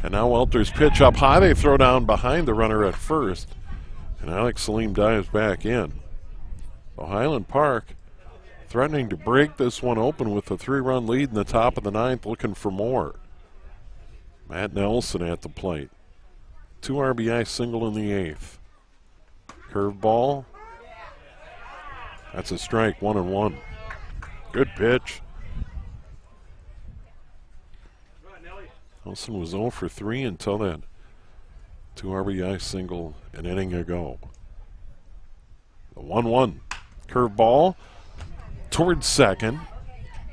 And now Welter's pitch up high. They throw down behind the runner at 1st. And Alex Salim dives back in. So Highland Park threatening to break this one open with a 3-run lead in the top of the 9th, looking for more. Matt Nelson at the plate. 2 RBI single in the 8th. Curveball. That's a strike, 1-1. Good pitch. Nelson was 0 for 3 until that 2 RBI single an inning ago. The 1-1 curveball towards 2nd.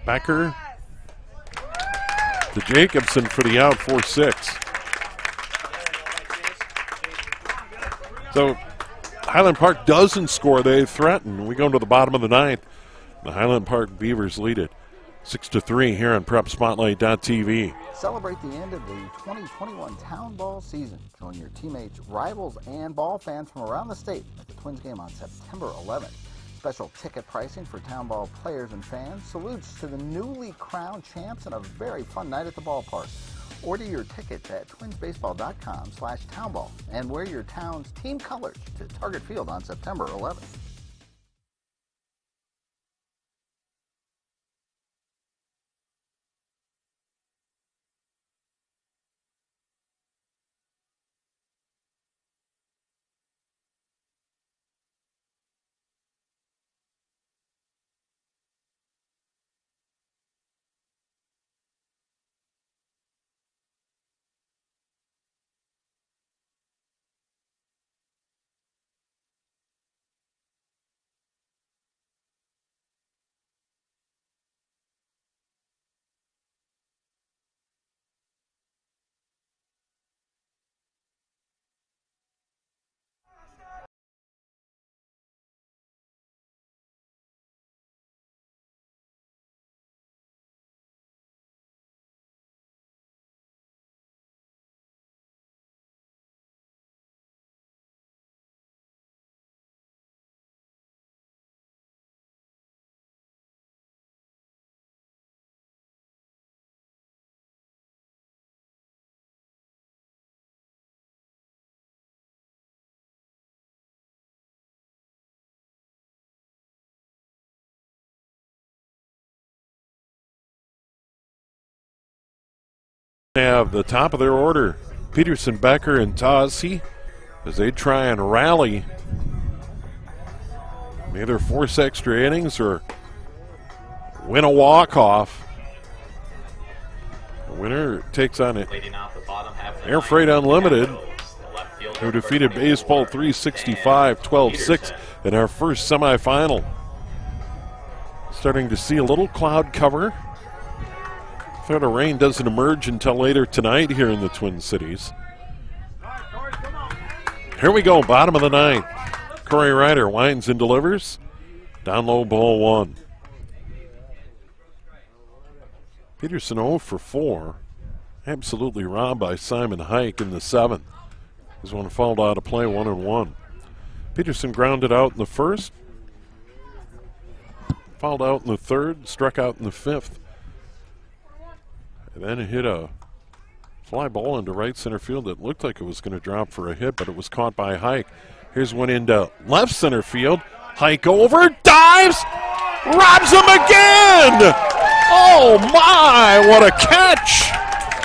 Becker to Jacobson for the out, 4-6. So Highland Park doesn't score. They threaten. We go to the bottom of the 9th. The Highland Park Beavers lead it 6-3 here on PrepSpotlight.tv. Celebrate the end of the 2021 Town Ball season. Join your teammates, rivals, and ball fans from around the state at the Twins game on September 11th. Special ticket pricing for Town Ball players and fans. Salutes to the newly crowned champs and a very fun night at the ballpark. Order your tickets at twinsbaseball.com/townball and wear your town's team colors to Target Field on September 11th. Have the top of their order, Peterson, Becker, and Tozzi, as they try and rally, either force extra innings or win a walk-off. The winner takes on it Air Freight Unlimited, who defeated Baseball 365 12-6 in our first semifinal. Starting to see a little cloud cover. Threat of rain doesn't emerge until later tonight here in the Twin Cities. Here we go, bottom of the ninth. Corey Ryder winds and delivers. Down low, ball one. Peterson 0 for 4. Absolutely robbed by Simon Hike in the seventh. This one fouled out of play, 1-1. Peterson grounded out in the first. Fouled out in the third, struck out in the fifth. And then hit a fly ball into right center field that looked like it was going to drop for a hit, but it was caught by Hike. Here's one into left center field. Hike over, dives, robs him again! Oh my, what a catch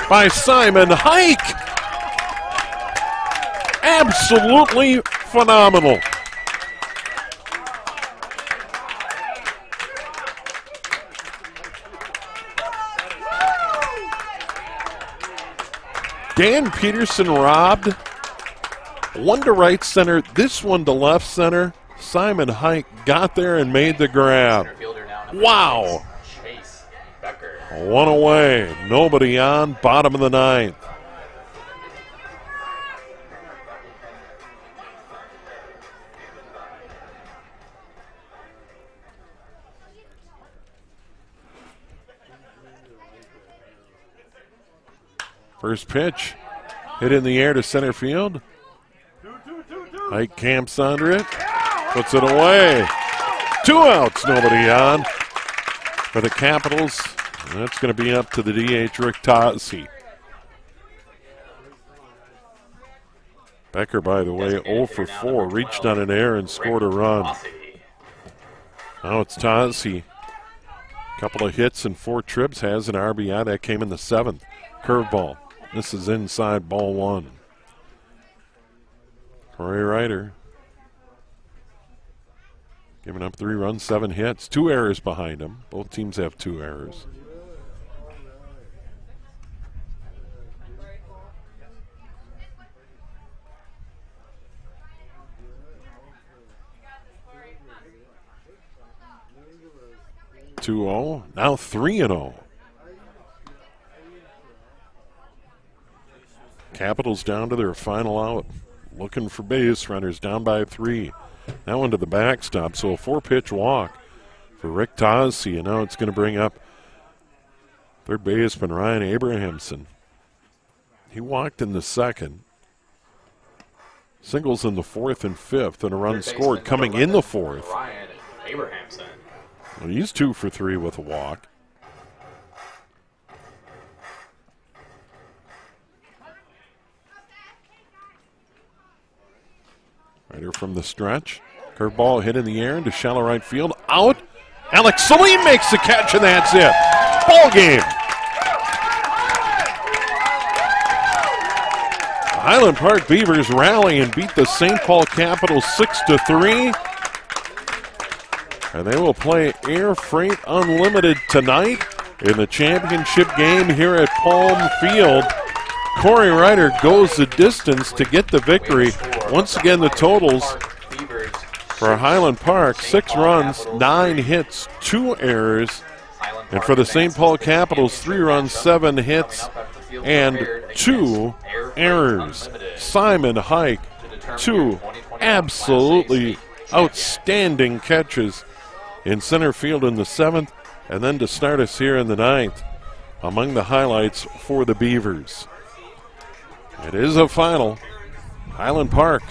by Simon Hike! Absolutely phenomenal. Dan Peterson robbed. One to right center, this one to left center. Simon Hike got there and made the grab. Wow. One away, nobody on, bottom of the ninth. First pitch, hit in the air to center field. Hike camps under it, puts it away. 2 outs, nobody on for the Capitals. And that's going to be up to the DH, Rick Tozzi. Becker, by the way, 0 for 4, reached on an error and scored a run. Now it's Tozzi. Couple of hits and 4 trips, has an RBI. That came in the seventh. Curveball. This is inside, ball one. Corey Ryder giving up 3 runs, 7 hits, 2 errors behind him. Both teams have 2 errors. (2-0), now 3-0. Capitals down to their final out, looking for base runners, down by 3. That one to the backstop, so a 4-pitch walk for Rick Tozzi, and now it's going to bring up third baseman Ryan Abrahamson. He walked in the second. Singles in the fourth and fifth, and a run scored coming in the fourth. Ryan Abrahamson. Well, he's 2 for 3 with a walk. Ryder from the stretch. Curveball hit in the air into shallow right field. Out. Alex Salim makes the catch, and that's it. Ball game. The Highland Park Beavers rally and beat the St. Paul Capitals 6-3. And they will play Air Freight Unlimited tonight in the championship game here at Palm Field. Corey Ryder goes the distance to get the victory. Once again, the totals for Highland Park: 6 runs, 9 hits, 2 errors. And for the St. Paul Capitals, 3 runs, 7 hits, and 2 errors. Simon Hike, 2 absolutely outstanding catches in center field in the 7th, and then to start us here in the 9th, among the highlights for the Beavers. It is a final. Highland Park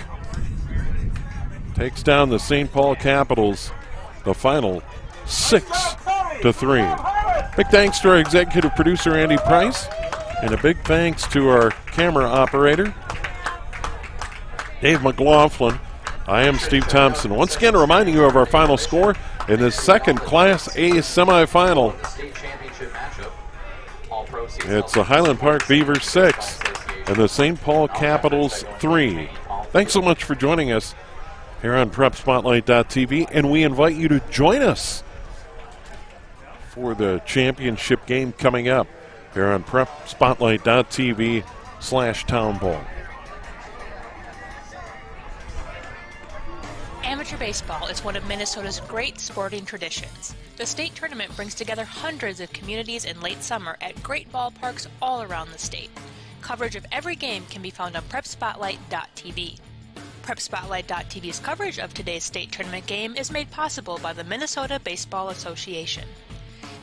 takes down the St. Paul Capitals. The final 6-3. Big thanks to our executive producer, Andy Price, and a big thanks to our camera operator, Dave McLaughlin. I am Steve Thompson. Once again, reminding you of our final score in the second Class A semifinal. proceeds. It's the Highland Park Beavers 6 and the St. Paul Capitals 3. Thanks so much for joining us here on PrepSpotlight.tv, and we invite you to join us for the championship game coming up here on PrepSpotlight.tv/townball. Amateur baseball is one of Minnesota's great sporting traditions. The state tournament brings together hundreds of communities in late summer at great ballparks all around the state. Coverage of every game can be found on PrepSpotlight.tv. PrepSpotlight.tv's coverage of today's state tournament game is made possible by the Minnesota Baseball Association,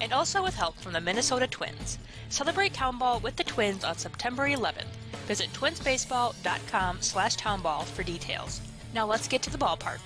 and also with help from the Minnesota Twins. Celebrate Townball with the Twins on September 11th. Visit twinsbaseball.com/townball for details. Now let's get to the ballpark.